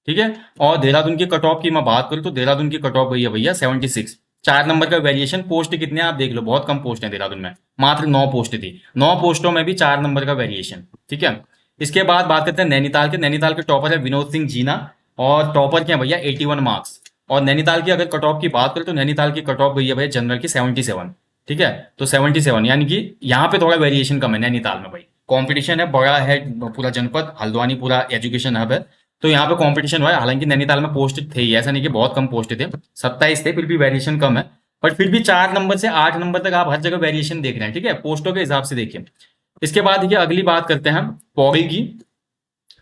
ठीक है, और देहरादून की कट ऑफ की मैं बात करूं तो देहरादून की कट ऑफ गई है भैया 76, 4 नंबर का वेरिएशन। पोस्ट कितने आप देख लो, बहुत कम पोस्ट है देहरादून में, मात्र 9 पोस्ट थी, 9 पोस्टों में भी 4 नंबर का वेरिएशन। ठीक है, इसके बाद बात करते हैं नैनीताल के। नैनीताल के टॉपर है विनोद सिंह जीना, और टॉपर के हैं भैया 81 मार्क्स। और नैनीताल की अगर कट ऑफ की बात करें तो नैनीताल की कट ऑफ गई है भैया जनरल की 77। ठीक है, तो 77 यानी कि यहाँ पे थोड़ा वेरिएशन कम है नैनीताल में भाई। कंपटीशन है, बड़ा है पूरा जनपद, हल्द्वानी पूरा एजुकेशन हब है, तो यहाँ पे कंपटीशन हुआ है। हालांकि नैनीताल में पोस्ट थे ही, ऐसा नहीं कि बहुत कम पोस्ट थे, 27 थे, फिर भी वेरिएशन कम है। बट फिर भी 4 नंबर से 8 नंबर तक आप हर जगह वेरिएशन देख रहे हैं। ठीक है, पोस्टों के हिसाब से देखिए। इसके बाद देखिए अगली बात करते हैं हम पौड़ी की।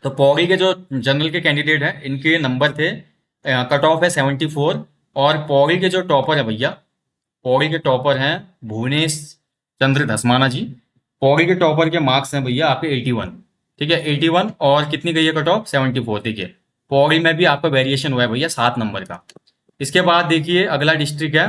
तो पौड़ी के जो जनरल के कैंडिडेट हैं इनके नंबर थे, कट ऑफ है 74। और पौड़ी के जो टॉपर है भैया, पौड़ी के टॉपर हैं भुवनेश चंद्र धसमाना जी। पौड़ी के टॉपर के मार्क्स हैं भैया आपके 81। ठीक है, 81, और कितनी गई है कट ऑफ 74। देखिए पौड़ी में भी आपका वेरिएशन हुआ है भैया 7 नंबर का। इसके बाद देखिए अगला डिस्ट्रिक्ट है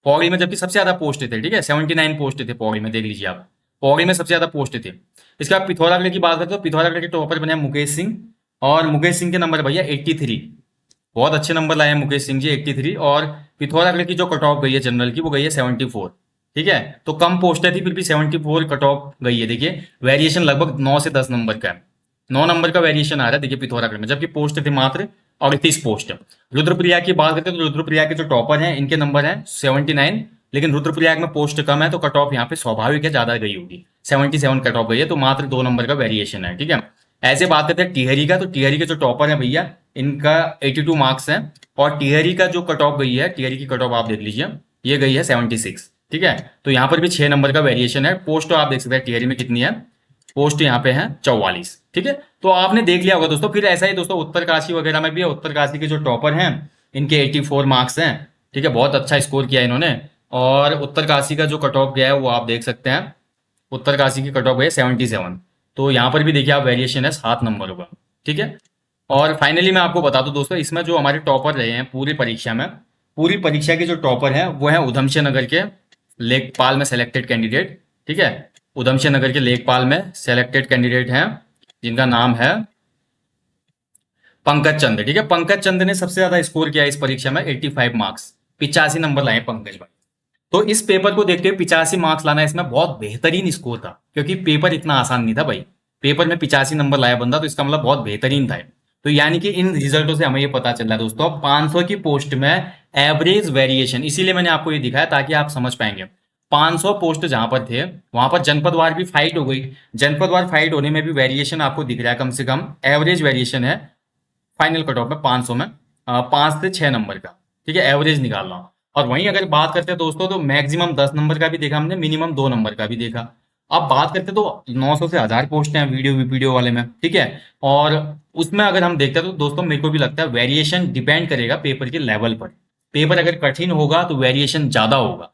पौड़ी में, जबकि सबसे ज्यादा पोस्ट थे। ठीक है, 79 पोस्ट थे पौड़ी में, देख लीजिए आप। पौड़ी में सबसे ज्यादा पोस्ट थे। इसके बाद पिथौरागढ़ की बात करें तो पिथौरागढ़ के टॉपर बने मुकेश सिंह, और मुकेश सिंह के नंबर भैया 83। बहुत अच्छे नंबर लाए हैं मुकेश सिंह जी, 83। और पिथौरागढ़ की जो कट ऑफ गई है जनरल की, वो गई है 74। ठीक है, तो कम पोस्टें थी फिर भी 74 कट ऑफ गई है। देखिए वेरिएशन लगभग 9 से 10 नंबर का है, 9 नंबर का वेरिएशन आ रहा है देखिए पिथौरागढ़ में, जबकि पोस्ट थे मात्र 38 पोस्ट। रुद्रप्रयाग की बात करते हैं तो रुद्रप्रयाग के जो टॉपर हैं इनके नंबर हैं 79, लेकिन रुद्रप्रयाग में पोस्ट कम है तो कट ऑफ यहाँ पे स्वाभाविक है ज्यादा गई होगी, 77 कट ऑफ गई है, तो मात्र 2 नंबर का वेरिएशन है। ठीक है, ऐसे बात करते हैं टिहरी का, तो टिहरी के जो टॉपर है भैया इनका 82 मार्क्स है, और टिहरी का जो कट ऑफ गई है, टिहरी की कट ऑफ आप देख लीजिए, ये गई है 76। ठीक है, तो यहाँ पर भी 6 नंबर का वेरिएशन है। पोस्ट तो आप देख सकते हैं टिहरी में कितनी है, पोस्ट यहाँ पे है 44। ठीक है, तो आपने देख लिया होगा दोस्तों। फिर ऐसा ही दोस्तों उत्तरकाशी वगैरह में भी है, उत्तरकाशी के जो टॉपर हैं इनके 84 मार्क्स हैं। ठीक है, बहुत अच्छा स्कोर किया इन्होंने, और उत्तरकाशी का जो कट ऑफ गया है वो आप देख सकते हैं, उत्तरकाशी की कट ऑफ है 77। तो यहाँ पर भी देखिए आप वेरिएशन है 7 नंबरों का। ठीक है, और फाइनली मैं आपको बता दूं दोस्तों, इसमें जो हमारे टॉपर रहे हैं पूरी परीक्षा में, पूरी परीक्षा के जो टॉपर हैं वो हैं उधमसिंह नगर के लेखपाल में सेलेक्टेड कैंडिडेट। ठीक है, उधमसिंह नगर के लेखपाल में सेलेक्टेड कैंडिडेट हैं जिनका नाम है पंकज चंद्र। ठीक है, पंकज चंद्र ने सबसे ज्यादा स्कोर किया इस परीक्षा में, 85 मार्क्स, 85 नंबर लाए पंकज भाई। तो इस पेपर को देखते हुए 85 मार्क्स लाना इसमें बहुत बेहतरीन स्कोर था, क्योंकि पेपर इतना आसान नहीं था भाई। पेपर में 85 नंबर लाया बंदा, तो इसका मतलब बहुत बेहतरीन था। तो यानी कि इन रिजल्टों से हमें ये पता चल रहा है दोस्तों, 500 की पोस्ट में एवरेज वेरिएशन, इसीलिए मैंने आपको ये दिखाया ताकि आप समझ पाएंगे। 500 पोस्ट जहां पर थे वहां पर जनपदवार भी फाइट हो गई, जनपदवार फाइट होने में भी वेरिएशन आपको दिख रहा है, कम से कम एवरेज वेरिएशन है फाइनल कट ऑफ में 500 में 5 से 6 नंबर का। ठीक है, एवरेज निकाल रहा हूं। और वहीं अगर बात करते हैं दोस्तों तो मैक्सिमम 10 नंबर का भी देखा हमने, मिनिमम 2 नंबर का भी देखा। अब बात करते हैं तो 900 से 1000 पोस्ट हैं वीडियो वीडियो वाले में। ठीक है, और उसमें अगर हम देखते हैं तो दोस्तों मेरे को भी लगता है वेरिएशन डिपेंड करेगा पेपर के लेवल पर। पेपर अगर कठिन होगा तो वेरिएशन ज्यादा होगा,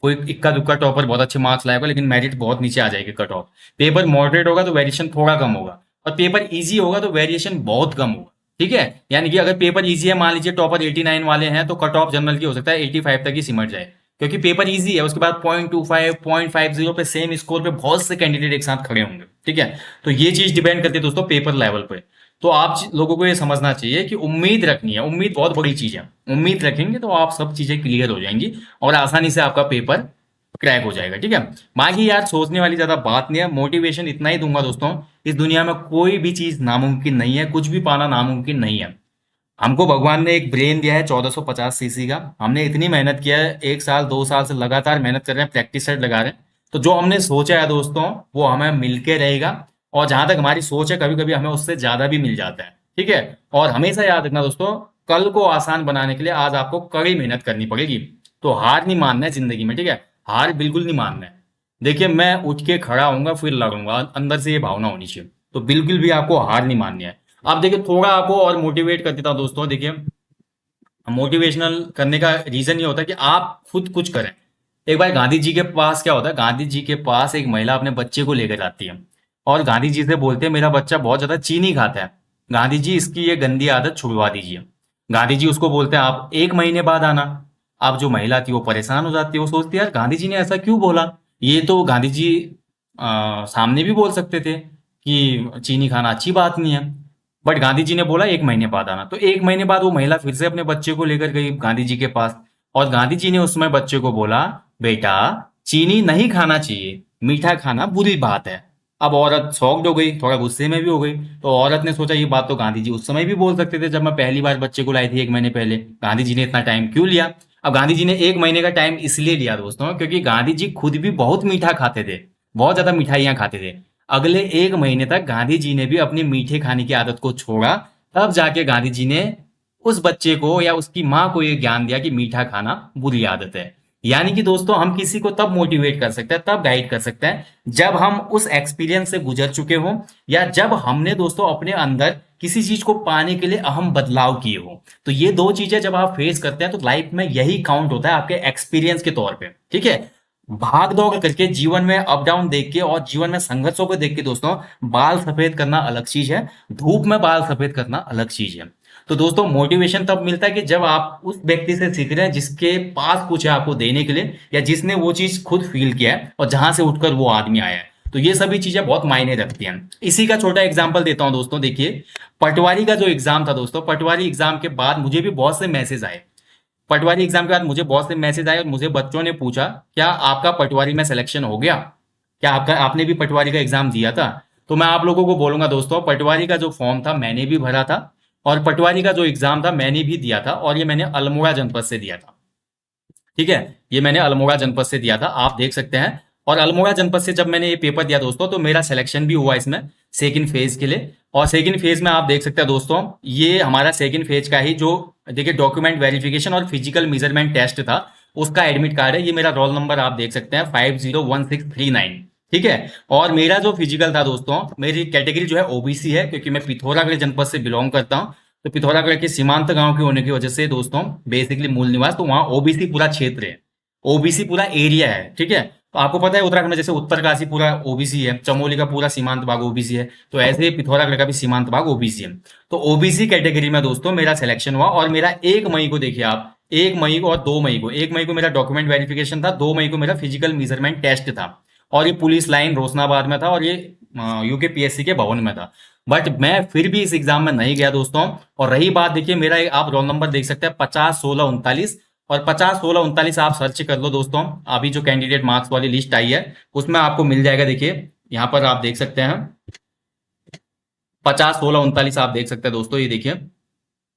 कोई इक्का दुक्का टॉपर बहुत अच्छे मार्क्स लाएगा लेकिन मेरिट बहुत नीचे आ जाएगी कट ऑफ। पेपर मॉडरेट होगा तो वेरिएशन थोड़ा कम होगा, और पेपर इजी होगा तो वेरिएशन बहुत कम होगा। ठीक है, यानी कि अगर पेपर इजी है, मान लीजिए टॉपर 89 वाले हैं, तो कट ऑफ जनरल की हो सकता है 85 तक ही सिमट जाए, क्योंकि पेपर इजी है। उसके बाद 0.25 0.50 पे सेम स्कोर पे बहुत से कैंडिडेट एक साथ खड़े होंगे। ठीक है, तो ये चीज डिपेंड करती है दोस्तों पेपर लेवल पे। तो आप लोगों को ये समझना चाहिए कि उम्मीद रखनी है, उम्मीद बहुत बड़ी चीज है। उम्मीद रखेंगे तो आप सब चीजें क्लियर हो जाएंगी और आसानी से आपका पेपर क्रैक हो जाएगा। ठीक है, बाकी यार सोचने वाली ज्यादा बात नहीं है, मोटिवेशन इतना ही दूंगा दोस्तों, इस दुनिया में कोई भी चीज नामुमकिन नहीं है, कुछ भी पाना नामुमकिन नहीं है। हमको भगवान ने एक ब्रेन दिया है 1450 सीसी का, हमने इतनी मेहनत किया है, 1 साल 2 साल से लगातार मेहनत कर रहे हैं, प्रैक्टिस सेट लगा रहे हैं। तो जो हमने सोचा है दोस्तों वो हमें मिलके रहेगा, और जहां तक हमारी सोच है कभी कभी हमें उससे ज्यादा भी मिल जाता है। ठीक है, और हमेशा याद रखना दोस्तों, कल को आसान बनाने के लिए आज आपको कड़ी मेहनत करनी पड़ेगी। तो हार नहीं मानना है जिंदगी में। ठीक है, हार बिल्कुल नहीं मानना है। देखिए मैं उठ के खड़ा होऊंगा फिर लड़ूंगा, अंदर से ये भावना होनी चाहिए, तो बिल्कुल भी आपको हार नहीं माननी है। अब देखिए थोड़ा आपको और मोटिवेट कर देता हूं दोस्तों। देखिए मोटिवेशनल करने का रीजन ये होता है कि आप खुद कुछ करें। एक बार गांधी जी के पास क्या होता है, गांधी जी के पास एक महिला अपने बच्चे को लेकर आती है, और गांधी जी से बोलते हैं मेरा बच्चा बहुत ज्यादा चीनी खाता है, गांधी जी इसकी ये गंदी आदत छुड़वा दीजिए। गांधी जी उसको बोलते हैं आप 1 महीने बाद आना। अब जो महिला थी वो परेशान हो जाती है, वो सोचती है यार गांधी जी ने ऐसा क्यों बोला, ये तो गांधी जी सामने भी बोल सकते थे कि चीनी खाना अच्छी बात नहीं है, बट गांधी जी ने बोला 1 महीने बाद आना। तो 1 महीने बाद वो महिला फिर से अपने बच्चे को लेकर गई गांधी जी के पास, और गांधी जी ने उस समय बच्चे को बोला बेटा चीनी नहीं खाना चाहिए, मीठा खाना बुरी बात है। अब औरत शॉक्ड हो गई, थोड़ा गुस्से में भी हो गई। तो औरत ने सोचा ये बात तो गांधी जी उस समय भी बोल सकते थे जब मैं पहली बार बच्चे को लाई थी 1 महीने पहले, गांधी जी ने इतना टाइम क्यों लिया। अब गांधी जी ने 1 महीने का टाइम इसलिए लिया दोस्तों क्योंकि गांधी जी खुद भी बहुत मीठा खाते थे, बहुत ज्यादा मिठाइयां खाते थे। अगले 1 महीने तक गांधी जी ने भी अपनी मीठे खाने की आदत को छोड़ा, तब जाके गांधी जी ने उस बच्चे को या उसकी माँ को ये ज्ञान दिया कि मीठा खाना बुरी आदत है। यानी कि दोस्तों हम किसी को तब मोटिवेट कर सकते हैं, तब गाइड कर सकते हैं जब हम उस एक्सपीरियंस से गुजर चुके हों, या जब हमने दोस्तों अपने अंदर किसी चीज को पाने के लिए अहम बदलाव किए हो। तो ये दो चीजें जब आप फेस करते हैं तो लाइफ में यही काउंट होता है आपके एक्सपीरियंस के तौर पे। ठीक है, भाग दौड़ करके जीवन में अप डाउन देख के और जीवन में संघर्षों को देख के दोस्तों बाल सफेद करना अलग चीज है, धूप में बाल सफेद करना अलग चीज है। तो दोस्तों मोटिवेशन तब मिलता है कि जब आप उस व्यक्ति से सीख रहे हैं जिसके पास कुछ है आपको देने के लिए, या जिसने वो चीज खुद फील किया है और जहां से उठकर वो आदमी आया है। तो ये सभी चीजें बहुत मायने रखती हैं। इसी का छोटा एग्जांपल देता हूं दोस्तों, देखिए पटवारी का जो एग्जाम था दोस्तों, पटवारी एग्जाम के बाद मुझे भी बहुत से मैसेज आए। पटवारी एग्जाम के बाद मुझे बहुत से मैसेज आए और मुझे बच्चों ने पूछा, क्या आपका पटवारी में सिलेक्शन हो गया, क्या आपका आपने भी पटवारी का एग्जाम दिया था। तो मैं आप लोगों को बोलूंगा दोस्तों, पटवारी का जो फॉर्म था मैंने भी भरा था, और पटवारी का जो एग्जाम था मैंने भी दिया था, और ये मैंने अल्मोड़ा जनपद से दिया था। ठीक है, ये मैंने अल्मोड़ा जनपद से दिया था, आप देख सकते हैं। और अल्मोड़ा जनपद से जब मैंने ये पेपर दिया दोस्तों, तो मेरा सिलेक्शन भी हुआ इसमें सेकंड फेज के लिए। और सेकंड फेज में आप देख सकते हैं दोस्तों, ये हमारा सेकंड फेज का ही जो देखिए डॉक्यूमेंट वेरिफिकेशन और फिजिकल मेजरमेंट टेस्ट था, उसका एडमिट कार्ड है। ये मेरा रोल नंबर आप देख सकते हैं 501639। ठीक है, और मेरा जो फिजिकल था दोस्तों, मेरी कैटेगरी जो है ओबीसी है, क्योंकि मैं पिथौरागढ़ जनपद से बिलोंग करता हूँ। तो पिथौरागढ़ के सीमांत गांव के होने की वजह से दोस्तों, बेसिकली मूल निवास, तो वहां ओबीसी पूरा क्षेत्र है, ओबीसी पूरा एरिया है। ठीक है, तो आपको पता है उत्तराखंड में जैसे उत्तरकाशी पूरा ओबीसी है, चमोली का पूरा सीमांत भाग ओबीसी है, तो ऐसे ही पिथौरागढ़ का भी सीमांत भाग ओबीसी है। तो ओबीसी कैटेगरी में दोस्तों मेरा सिलेक्शन हुआ, और मेरा 1 मई को देखिए आप, 1 मई को और 2 मई को, 1 मई को मेरा डॉक्यूमेंट वेरिफिकेशन था, 2 मई को मेरा फिजिकल मेजरमेंट टेस्ट था। और ये पुलिस लाइन रोशनाबाद में था, और ये यूकेपीएससी के भवन में था। बट मैं फिर भी इस एग्जाम में नहीं गया दोस्तों। और रही बात, देखिए मेरा आप रोल नंबर देख सकते हैं 501639, और 501639 आप सर्च कर लो दोस्तों। अभी जो कैंडिडेट मार्क्स वाली लिस्ट आई है उसमें आपको मिल जाएगा। देखिए यहाँ पर आप देख सकते हैं 501639 आप देख सकते हैं दोस्तों, ये देखिए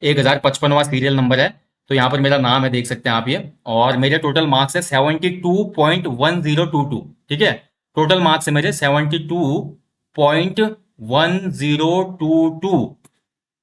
1055वां सीरियल नंबर है। तो यहाँ पर मेरा नाम है, देख सकते हैं आप ये। और मेरे टोटल मार्क्स है 72.1022। ठीक है, टोटल मार्क्स है मेरे 72.1022।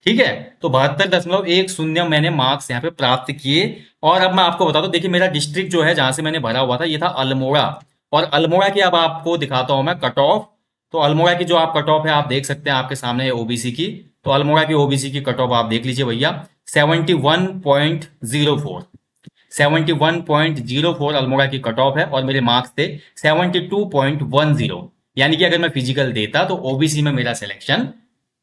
ठीक है, तो 72.10 मैंने मार्क्स यहाँ पे प्राप्त किए। और अब मैं आपको बता दूं, देखिए मेरा डिस्ट्रिक्ट जो है जहां से मैंने भरा हुआ था, ये था अल्मोड़ा। और अल्मोड़ा की अब आपको दिखाता हूं मैं कट ऑफ। तो अल्मोड़ा की जो आप कट ऑफ है आप देख सकते हैं, आपके सामने है ओबीसी की। तो अल्मोड़ा की ओबीसी की कट ऑफ आप देख लीजिए भैया, 71.04। 71.04 अल्मोड़ा की कट ऑफ है, और मेरे मार्क्स थे 72.10। यानी कि अगर मैं फिजिकल देता तो ओबीसी में मेरा सिलेक्शन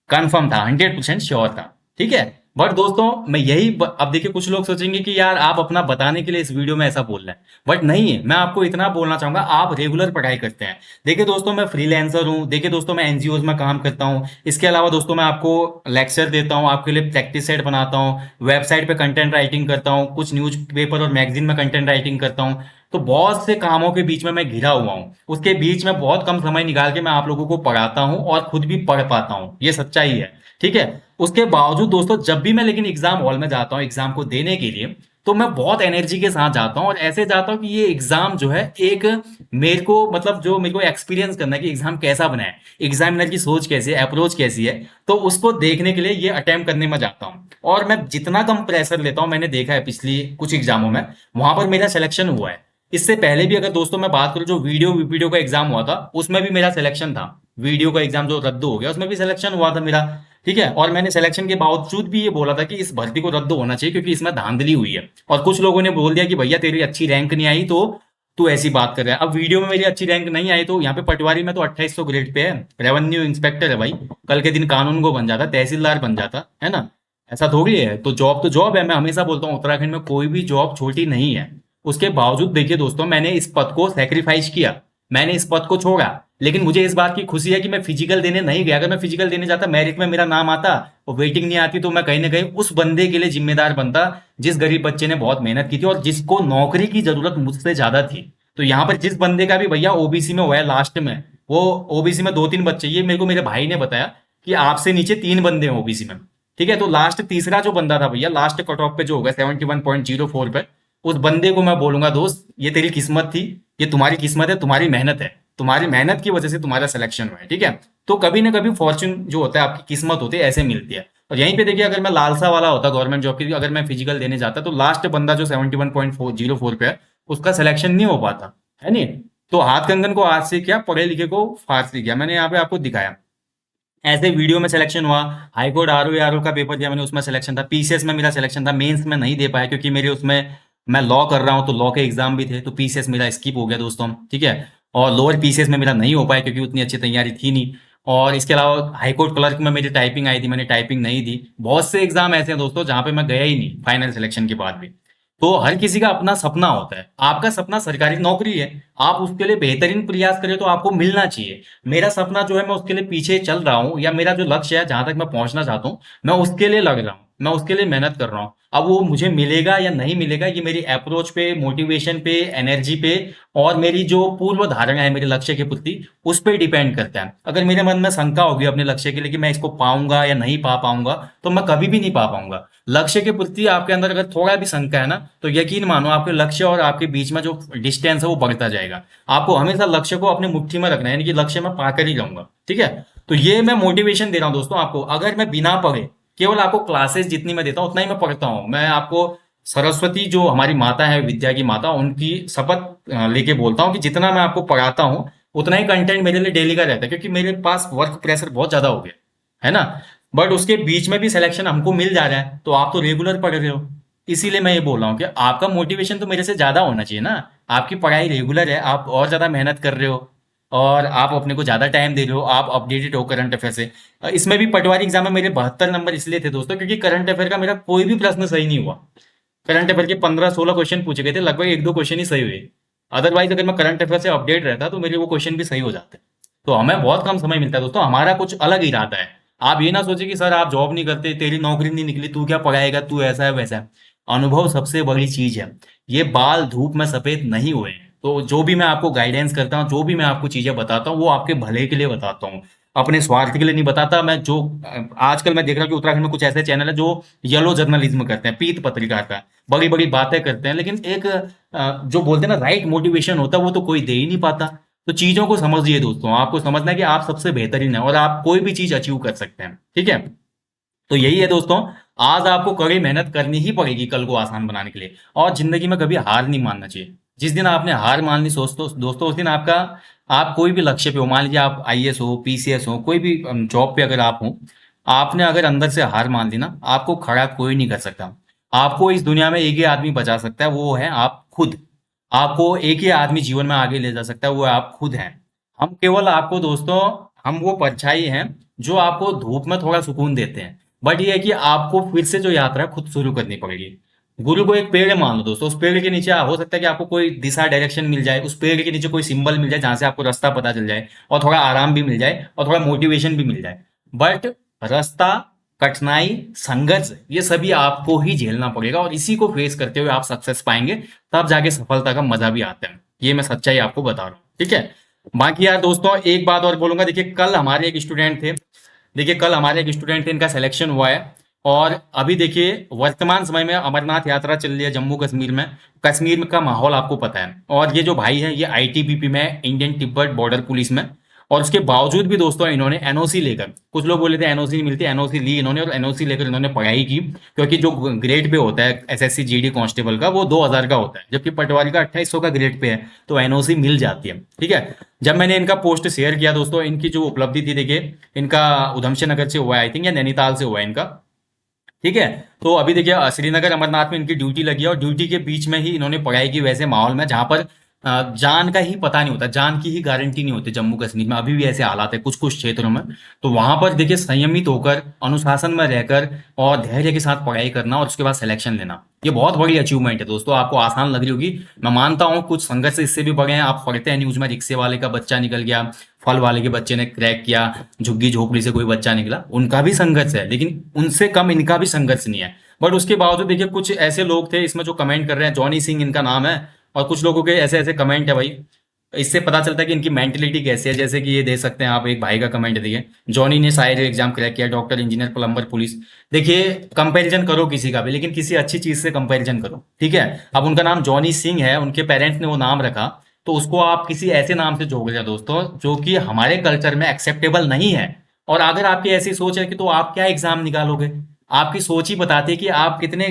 कंफर्म था, 100% श्योर था। ठीक है, बट दोस्तों मैं अब देखिए कुछ लोग सोचेंगे कि यार आप अपना बताने के लिए इस वीडियो में ऐसा बोल रहे हैं, बट नहीं है। मैं आपको इतना बोलना चाहूंगा, आप रेगुलर पढ़ाई करते हैं। देखिए दोस्तों मैं फ्रीलांसर हूँ, देखिए दोस्तों मैं एनजीओ में काम करता हूँ। इसके अलावा दोस्तों मैं आपको लेक्चर देता हूँ, आपके लिए प्रैक्टिस सेट बनाता हूँ, वेबसाइट पे कंटेंट राइटिंग करता हूँ, कुछ न्यूज पेपर और मैगजीन में कंटेंट राइटिंग करता हूँ। तो बहुत से कामों के बीच में मैं घिरा हुआ हूँ, उसके बीच में बहुत कम समय निकाल के मैं आप लोगों को पढ़ाता हूँ और खुद भी पढ़ पाता हूँ, ये सच्चाई है। ठीक है, उसके बावजूद दोस्तों जब भी मैं लेकिन एग्जाम हॉल में जाता हूँ एग्जाम को देने के लिए, तो मैं बहुत एनर्जी के साथ जाता हूँ, और ऐसे जाता हूँ कि ये एग्जाम जो है एक मेरे को मतलब जो मेरे को एक्सपीरियंस करना है कि एग्जाम कैसा बना है, एग्जामिनर की सोच कैसी है, अप्रोच कैसी है, तो उसको देखने के लिए ये अटेम्प्ट करने में जाता हूँ। और मैं जितना कम प्रेशर लेता हूँ, मैंने देखा है पिछली कुछ एग्जामों में, वहां पर मेरा सिलेक्शन हुआ है। इससे पहले भी अगर दोस्तों मैं बात करूं, जो वीडियो का एग्जाम हुआ था उसमें भी मेरा सिलेक्शन था। वीडियो का एग्जाम जो रद्द हो गया उसमें भी सिलेक्शन हुआ था मेरा। ठीक है, और मैंने सिलेक्शन के बावजूद भी ये बोला था कि इस भर्ती को रद्द होना चाहिए क्योंकि इसमें धांधली हुई है। और कुछ लोगों ने बोल दिया कि भैया तेरी अच्छी रैंक नहीं आई तो तू ऐसी बात कर रहा है। अब वीडियो में मेरी अच्छी रैंक नहीं आई, तो यहाँ पे पटवारी में तो 2800 ग्रेड पे है, रेवेन्यू इंस्पेक्टर है भाई, कल के दिन कानून को बन जाता, तहसीलदार बन जाता है ना। ऐसा थोड़ी है, तो जॉब तो जॉब है। मैं हमेशा बोलता हूँ उत्तराखंड में कोई भी जॉब छोटी नहीं है। उसके बावजूद देखिए दोस्तों मैंने इस पद को सेक्रीफाइस किया, मैंने इस पद को छोड़ा। लेकिन मुझे इस बात की खुशी है कि मैं फिजिकल देने नहीं गया। अगर मैं फिजिकल देने जाता, मेरिट में मेरा नाम आता और वेटिंग नहीं आती, तो मैं कहीं ना कहीं उस बंदे के लिए जिम्मेदार बनता जिस गरीब बच्चे ने बहुत मेहनत की थी और जिसको नौकरी की जरूरत मुझसे ज्यादा थी। तो यहाँ पर जिस बंदे का भी भैया ओबीसी में हुआ है लास्ट में, वो ओबीसी में 2-3 बच्चे, ये मेरे को मेरे भाई ने बताया कि आपसे नीचे 3 बंदे हैं ओबीसी में। ठीक है, तो लास्ट तीसरा जो बंदा था भैया, लास्ट कट ऑफ पे जो होगा 71.04 पे, उस बंदे को मैं बोलूंगा दोस्त ये तेरी किस्मत थी, ये तुम्हारी किस्मत है, तुम्हारी मेहनत है, तुम्हारी मेहनत की वजह से तुम्हारा सिलेक्शन हुआ है। ठीक है, तो कभी ना कभी फॉर्च्यून जो होता है, आपकी किस्मत होती है, ऐसे मिलती है। और यहीं पे देखिए अगर मैं लालसा वाला होता गवर्नमेंट जॉब की, अगर मैं फिजिकल देने जाता, तो लास्ट बंदा जो 71.04 पे है उसका सिलेक्शन नहीं हो पाता है नहीं। तो हाथ कंगन को आज से क्या, पढ़े लिखे को फांस से किया, मैंने यहाँ पे आपको दिखाया। ऐसे वीडियो में सिलेक्शन हुआ, हाईकोर्ट आरओ का पेपर दिया मैंने, उसमें सिलेक्शन था, पीसीएस में मेरा सिलेक्शन था, मेंस में नहीं दे पाया क्योंकि मेरे उसमें मैं लॉ कर रहा हूं तो लॉ के एग्जाम भी थे, तो पीसीएस मेरा स्किप हो गया दोस्तों। ठीक है, और लोअर पीसीएस में मेरा नहीं हो पाया क्योंकि उतनी अच्छी तैयारी थी नहीं। और इसके अलावा हाईकोर्ट क्लर्क में मेरी टाइपिंग आई थी, मैंने टाइपिंग नहीं दी। बहुत से एग्जाम ऐसे हैं दोस्तों जहां पे मैं गया ही नहीं फाइनल सिलेक्शन के बाद भी। तो हर किसी का अपना सपना होता है, आपका सपना सरकारी नौकरी है, आप उसके लिए बेहतरीन प्रयास करें तो आपको मिलना चाहिए। मेरा सपना जो है मैं उसके लिए पीछे चल रहा हूँ, या मेरा जो लक्ष्य है जहां तक मैं पहुंचना चाहता हूँ मैं उसके लिए लग रहा हूँ, मैं उसके लिए मेहनत कर रहा हूँ। अब वो मुझे मिलेगा या नहीं मिलेगा ये मेरी अप्रोच पे, मोटिवेशन पे, एनर्जी पे और मेरी जो पूर्व धारणा है मेरे लक्ष्य के प्रति उस पर डिपेंड करता है। अगर मेरे मन में शंका होगी अपने लक्ष्य के लिए कि मैं इसको पाऊंगा या नहीं पा पाऊंगा, तो मैं कभी भी नहीं पा पाऊंगा। लक्ष्य के प्रति आपके अंदर अगर थोड़ा भी शंका है ना, तो यकीन मानो आपके लक्ष्य और आपके बीच में जो डिस्टेंस है वो बढ़ता जाएगा। आपको हमेशा लक्ष्य को अपनी मुट्ठी में रखना है, यानी कि लक्ष्य में पाकर ही रहूंगा, ठीक है। तो ये मैं मोटिवेशन दे रहा हूँ दोस्तों आपको। अगर मैं बिना पढ़े, केवल आपको क्लासेस जितनी मैं देता हूँ उतना ही मैं पढ़ता हूँ, मैं आपको सरस्वती जो हमारी माता है, विद्या की माता, उनकी शपथ लेके बोलता हूँ कि जितना मैं आपको पढ़ाता हूँ उतना ही कंटेंट मेरे लिए डेली का रहता है, क्योंकि मेरे पास वर्क प्रेशर बहुत ज्यादा हो गया है ना। बट उसके बीच में भी सिलेक्शन हमको मिल जा रहा है, तो आप तो रेगुलर पढ़ रहे हो। इसीलिए मैं ये बोल रहा हूँ कि आपका मोटिवेशन तो मेरे से ज्यादा होना चाहिए ना। आपकी पढ़ाई रेगुलर है, आप और ज्यादा मेहनत कर रहे हो और आप अपने को ज्यादा टाइम दे रहे हो, आप अपडेटेड हो करंट अफेयर से। इसमें भी पटवारी एग्जाम में मेरे 72 नंबर इसलिए थे दोस्तों क्योंकि करंट अफेयर का मेरा कोई भी प्रश्न सही नहीं हुआ। करंट अफेयर के 15-16 क्वेश्चन पूछे गए थे, लगभग एक दो क्वेश्चन ही सही हुए। अदरवाइज अगर मैं करंट अफेयर से अपडेट रहता तो मेरे वो क्वेश्चन भी सही हो जाते। तो हमें बहुत कम समय मिलता है दोस्तों, हमारा कुछ अलग इरादा है। आप ये ना सोचिए कि सर आप जॉब नहीं करते, तेरी नौकरी नहीं निकली, तू क्या पढ़ाएगा, तू ऐसा है वैसा है। अनुभव सबसे बड़ी चीज है। ये बाल धूप में सफेद नहीं हुए हैं, तो जो भी मैं आपको गाइडेंस करता हूँ, जो भी मैं आपको चीजें बताता हूँ वो आपके भले के लिए बताता हूँ, अपने स्वार्थ के लिए नहीं बताता मैं। जो आजकल मैं देख रहा हूँ कि उत्तराखंड में कुछ ऐसे चैनल है जो येलो जर्नलिज्म करते हैं, पीत पत्रिका का, बड़ी बड़ी बातें करते हैं, लेकिन एक जो बोलते हैं ना राइट मोटिवेशन होता है वो तो कोई दे ही नहीं पाता। तो चीजों को समझिए दोस्तों, आपको समझना है कि आप सबसे बेहतरीन है और आप कोई भी चीज अचीव कर सकते हैं, ठीक है। तो यही है दोस्तों, आज आपको कड़ी मेहनत करनी ही पड़ेगी कल को आसान बनाने के लिए। और जिंदगी में कभी हार नहीं मानना चाहिए। जिस दिन आपने हार मान ली दोस्तों उस दिन आपका, आप कोई भी लक्ष्य पे हो, मान लीजिए आप आईएएस हो, पीसीएस हो, कोई भी जॉब पे अगर आप हो, आपने अगर अंदर से हार मान ली ना, आपको खड़ा कोई नहीं कर सकता। आपको इस दुनिया में एक ही आदमी बचा सकता है, वो है आप खुद। आपको एक ही आदमी जीवन में आगे ले जा सकता है, वो आप खुद हैं। हम केवल आपको दोस्तों, हम वो परछाई हैं जो आपको धूप में थोड़ा सुकून देते हैं। बट ये है कि आपको फिर से जो यात्रा है खुद शुरू करनी पड़ेगी। गुरु को एक पेड़ मान लो दोस्तों, उस पेड़ के नीचे हो सकता है कि आपको कोई दिशा डायरेक्शन मिल जाए, उस पेड़ के नीचे कोई सिंबल मिल जाए जहां से आपको रास्ता पता चल जाए और थोड़ा आराम भी मिल जाए और थोड़ा मोटिवेशन भी मिल जाए। बट रास्ता, कठिनाई, संघर्ष, ये सभी आपको ही झेलना पड़ेगा और इसी को फेस करते हुए आप सक्सेस पाएंगे। तब जाके सफलता का मजा भी आता है। ये मैं सच्चाई आपको बता रहा हूँ, ठीक है। बाकी यार दोस्तों एक बात और बोलूंगा, देखिए कल हमारे एक स्टूडेंट थे, इनका सिलेक्शन हुआ है। और अभी देखिए वर्तमान समय में अमरनाथ यात्रा चल रही है जम्मू कश्मीर में। कश्मीर का माहौल आपको पता है, और ये जो भाई है ये आईटीबीपी में, इंडियन तिब्बत बॉर्डर पुलिस में। और उसके बावजूद भी दोस्तों इन्होंने एनओसी लेकर, कुछ लोग बोले थे एनओसी नहीं मिलती, एनओसी ली इन्होंने और एनओसी लेकर इन्होंने पढ़ाई की। क्योंकि जो ग्रेड पे होता है एसएससी जीडी कांस्टेबल का वो 2000 का होता है, जबकि पटवारी का 2800 का ग्रेड पे है, तो एनओसी मिल जाती है, ठीक है। जब मैंने इनका पोस्ट शेयर किया दोस्तों, इनकी जो उपलब्धि थी देखिए, इनका उधमसिंह नगर से हुआ है आई थिंक, या नैनीताल से हुआ है इनका, ठीक है। तो अभी देखिए श्रीनगर अमरनाथ में इनकी ड्यूटी लगी है और ड्यूटी के बीच में ही इन्होंने पढ़ाई की वैसे माहौल में जहां पर जान का ही पता नहीं होता, जान की ही गारंटी नहीं होती। जम्मू कश्मीर में अभी भी ऐसे हालात है कुछ कुछ क्षेत्रों में। तो वहां पर देखिए संयमित होकर, अनुशासन में रहकर और धैर्य के साथ पढ़ाई करना और उसके बाद सिलेक्शन लेना, ये बहुत बड़ी अचीवमेंट है दोस्तों। आपको आसान लग रही होगी, मैं मानता हूँ कुछ संघर्ष इससे भी बड़े हैं। आप पढ़ते हैं न्यूज में, रिक्शे वाले का बच्चा निकल गया, फल वाले के बच्चे ने क्रैक किया, झुग्गी झोपड़ी से कोई बच्चा निकला, उनका भी संघर्ष है, लेकिन उनसे कम इनका भी संघर्ष नहीं है। बट उसके बावजूद देखिए कुछ ऐसे लोग थे इसमें जो कमेंट कर रहे हैं, जॉनी सिंह इनका नाम है, और कुछ लोगों के ऐसे ऐसे कमेंट है भाई, इससे पता चलता है कि इनकी मेंटेलिटी कैसी है। जैसे कि ये दे सकते हैं आप, एक भाई का कमेंट देखिए, जॉनी ने शायद एग्जाम क्रैक किया, डॉक्टर, इंजीनियर, प्लम्बर, पुलिस। देखिए कंपैरिजन करो किसी का भी, लेकिन किसी अच्छी चीज से कंपैरिजन करो, ठीक है। अब उनका नाम जॉनी सिंह है, उनके पेरेंट्स ने वो नाम रखा, तो उसको आप किसी ऐसे नाम से जोड़ दिया दोस्तों जो कि हमारे कल्चर में एक्सेप्टेबल नहीं है। और अगर आपकी ऐसी सोच है कि तो आप क्या एग्जाम निकालोगे, आपकी सोच ही बताती है कि आप कितने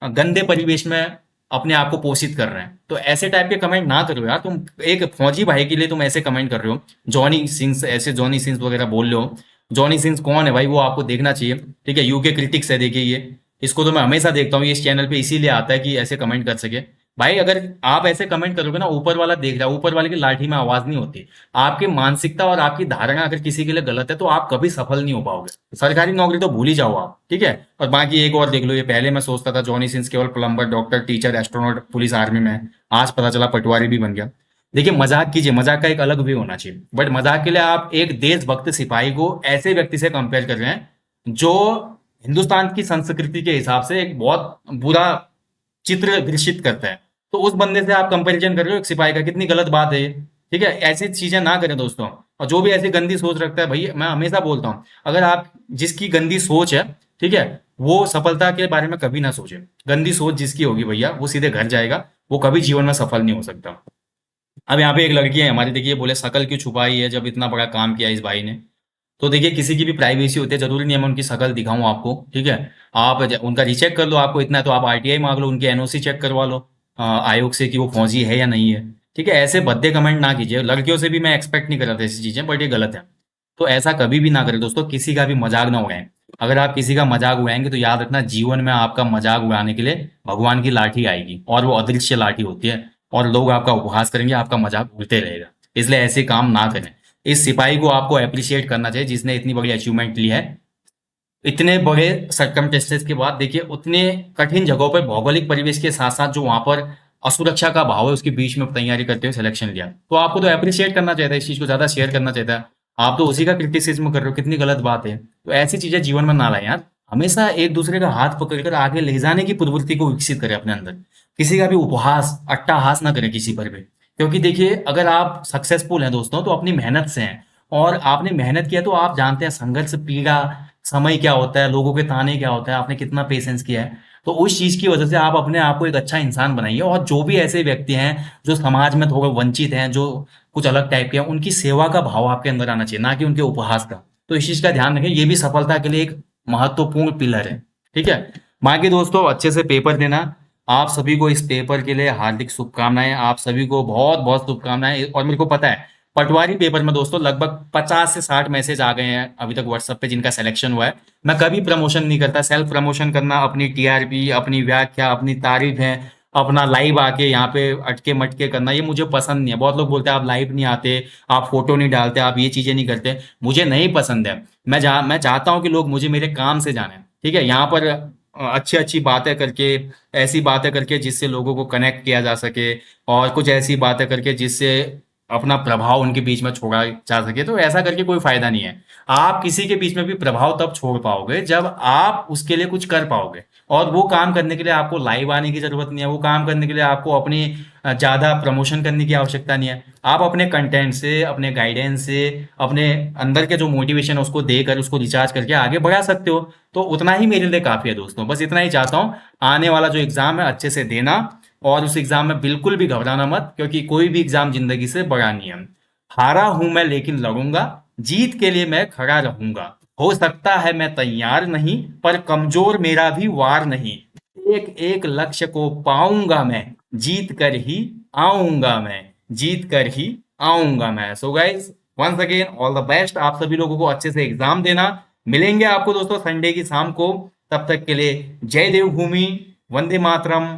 गंदे परिवेश में अपने आप को पोषित कर रहे हैं। तो ऐसे टाइप के कमेंट ना करो यार, तुम एक फौजी भाई के लिए तुम ऐसे कमेंट कर रहे हो, जॉनी सिंह ऐसे जॉनी सिंह वगैरह बोल रहे हो। जॉनी सिंह कौन है भाई, वो आपको देखना चाहिए, ठीक है। यूके क्रिटिक्स है, देखिए ये, इसको तो मैं हमेशा देखता हूँ, ये इस चैनल पे इसीलिए आता है कि ऐसे कमेंट कर सके। भाई अगर आप ऐसे कमेंट करोगे ना, ऊपर वाला देख रहा है, ऊपर वाले की लाठी में आवाज नहीं होती। आपकी मानसिकता और आपकी धारणा अगर किसी के लिए गलत है तो आप कभी सफल नहीं हो पाओगे। सरकारी नौकरी तो भूल ही जाओ आप, ठीक है। और बाकी एक और देख लो, ये पहले मैं सोचता था जॉनी सिंस केवल plumber, doctor, teacher, astronaut, police, army में है। आज पता चला पटवारी भी बन गया। देखिए मजाक कीजिए, मजाक का एक अलग वे होना चाहिए, बट मजाक के लिए आप एक देशभक्त सिपाही को ऐसे व्यक्ति से कंपेयर कर रहे हैं जो हिंदुस्तान की संस्कृति के हिसाब से एक बहुत बुरा चित्र दृश्यित करता है। तो उस बंदे से आप कंपैरिजन कर रहे हो एक सिपाही का, कितनी गलत बात है ये। ठीक है, ऐसी चीजें ना करें दोस्तों। और जो भी ऐसी गंदी सोच रखता है, भाई मैं हमेशा बोलता हूँ, अगर आप जिसकी गंदी सोच है, ठीक है, वो सफलता के बारे में कभी ना सोचे। गंदी सोच जिसकी होगी भैया, वो सीधे घर जाएगा, वो कभी जीवन में सफल नहीं हो सकता। अब यहाँ पे एक लड़की है हमारी, देखिए बोले शकल क्यों छुपाई है जब इतना बड़ा काम किया इस भाई ने। तो देखिए किसी की भी प्राइवेसी होती है, जरूरी नहीं है मैं उनकी शकल दिखाऊं आपको, ठीक है। आप उनका रीचेक कर लो, आपको इतना है तो आप आरटीआई मांग लो, उनकी एनओसी चेक करवा लो आयोग से कि वो फौजी है या नहीं है। ठीक है, ऐसे भद्दे कमेंट ना कीजिए। लड़कियों से भी मैं एक्सपेक्ट नहीं कर रहा था ऐसी चीजें, बट ये गलत है। तो ऐसा कभी भी ना करें दोस्तों, किसी का भी मजाक ना उड़ाएं। अगर आप किसी का मजाक उड़ाएंगे तो याद रखना, जीवन में आपका मजाक उड़ाने के लिए भगवान की लाठी आएगी, और वो अदृश्य लाठी होती है। और लोग आपका उपहास करेंगे, आपका मजाक उड़ते रहेगा। इसलिए ऐसे काम ना करें। इस सिपाही को आपको अप्रिशिएट करना चाहिए जिसने इतनी बड़ी अचीवमेंट ली है। इतने बड़े सरकमस्टेंसेस के बाद देखिए, उतने कठिन जगहों पर भौगोलिक परिवेश के साथ साथ जो वहां पर असुरक्षा का भाव है उसके बीच में तैयारी करते हुए सिलेक्शन लिया, तो आपको तो अप्रिशिएट करना चाहिए था, इस चीज को ज्यादा शेयर करना चाहिए था। आप तो उसी का क्रिटिसिज्म कर रहे हो, कितनी गलत बात है। तो ऐसी चीजें जीवन में ना लाएं यार। हमेशा एक दूसरे का हाथ पकड़कर आगे ले जाने की प्रवृत्ति को विकसित करें अपने अंदर। किसी का भी उपहास अट्टाहास ना करें किसी पर भी। क्योंकि देखिए अगर आप सक्सेसफुल हैं दोस्तों तो अपनी मेहनत से हैं। और आपने मेहनत किया तो आप जानते हैं संघर्ष, पीड़ा, समय क्या होता है, लोगों के ताने क्या होता है, आपने कितना पेशेंस किया है। तो उस चीज की वजह से आप अपने आप को एक अच्छा इंसान बनाइए। और जो भी ऐसे व्यक्ति हैं जो समाज में थोड़े वंचित हैं, जो कुछ अलग टाइप के हैं, उनकी सेवा का भाव आपके अंदर आना चाहिए, ना कि उनके उपहास का। तो इस चीज का ध्यान रखें, ये भी सफलता के लिए एक महत्वपूर्ण पिलर है। ठीक है। बाकी दोस्तों अच्छे से पेपर देना। आप सभी को इस पेपर के लिए हार्दिक शुभकामनाएं, आप सभी को बहुत बहुत शुभकामनाएं। और मेरे को पता है पटवारी पेपर में दोस्तों लगभग 50 से 60 मैसेज आ गए हैं अभी तक व्हाट्सएप पे जिनका सिलेक्शन हुआ है। मैं कभी प्रमोशन नहीं करता, सेल्फ प्रमोशन करना, अपनी टीआरपी, अपनी व्याख्या, अपनी तारीफ है, अपना लाइव आके यहाँ पे अटके मटके करना, ये मुझे पसंद नहीं है। बहुत लोग बोलते हैं आप लाइव नहीं आते, आप फोटो नहीं डालते, आप ये चीजें नहीं करते। मुझे नहीं पसंद है। मैं चाहता हूँ कि लोग मुझे मेरे काम से जाने। ठीक है, यहाँ पर अच्छी अच्छी बातें करके, ऐसी बातें करके जिससे लोगों को कनेक्ट किया जा सके, और कुछ ऐसी बातें करके जिससे अपना प्रभाव उनके बीच में छोड़ा जा सके। तो ऐसा करके कोई फायदा नहीं है। आप किसी के बीच में भी प्रभाव तब छोड़ पाओगे जब आप उसके लिए कुछ कर पाओगे। और वो काम करने के लिए आपको लाइव आने की जरूरत नहीं है, वो काम करने के लिए आपको अपनी ज्यादा प्रमोशन करने की आवश्यकता नहीं है। आप अपने कंटेंट से, अपने गाइडेंस से, अपने अंदर के जो मोटिवेशन है उसको देकर, उसको रिचार्ज करके आगे बढ़ा सकते हो। तो उतना ही मेरे लिए काफी है दोस्तों, बस इतना ही चाहता हूँ। आने वाला जो एग्जाम है अच्छे से देना, और उस एग्जाम में बिल्कुल भी घबराना मत, क्योंकि कोई भी एग्जाम जिंदगी से बड़ा नहीं है। हारा हूं मैं लेकिन लड़ूंगा, जीत के लिए मैं खड़ा रहूंगा। हो सकता है मैं तैयार नहीं, पर कमजोर मेरा भी वार नहीं। एक एक लक्ष्य को पाऊंगा मैं, जीत कर ही आऊंगा मैं, जीत कर ही आऊंगा मैं। So guys, once again all the best. आप सभी लोगों को अच्छे से एग्जाम देना। मिलेंगे आपको दोस्तों संडे की शाम को। तब तक के लिए जय देवभूमि, वंदे मातरम,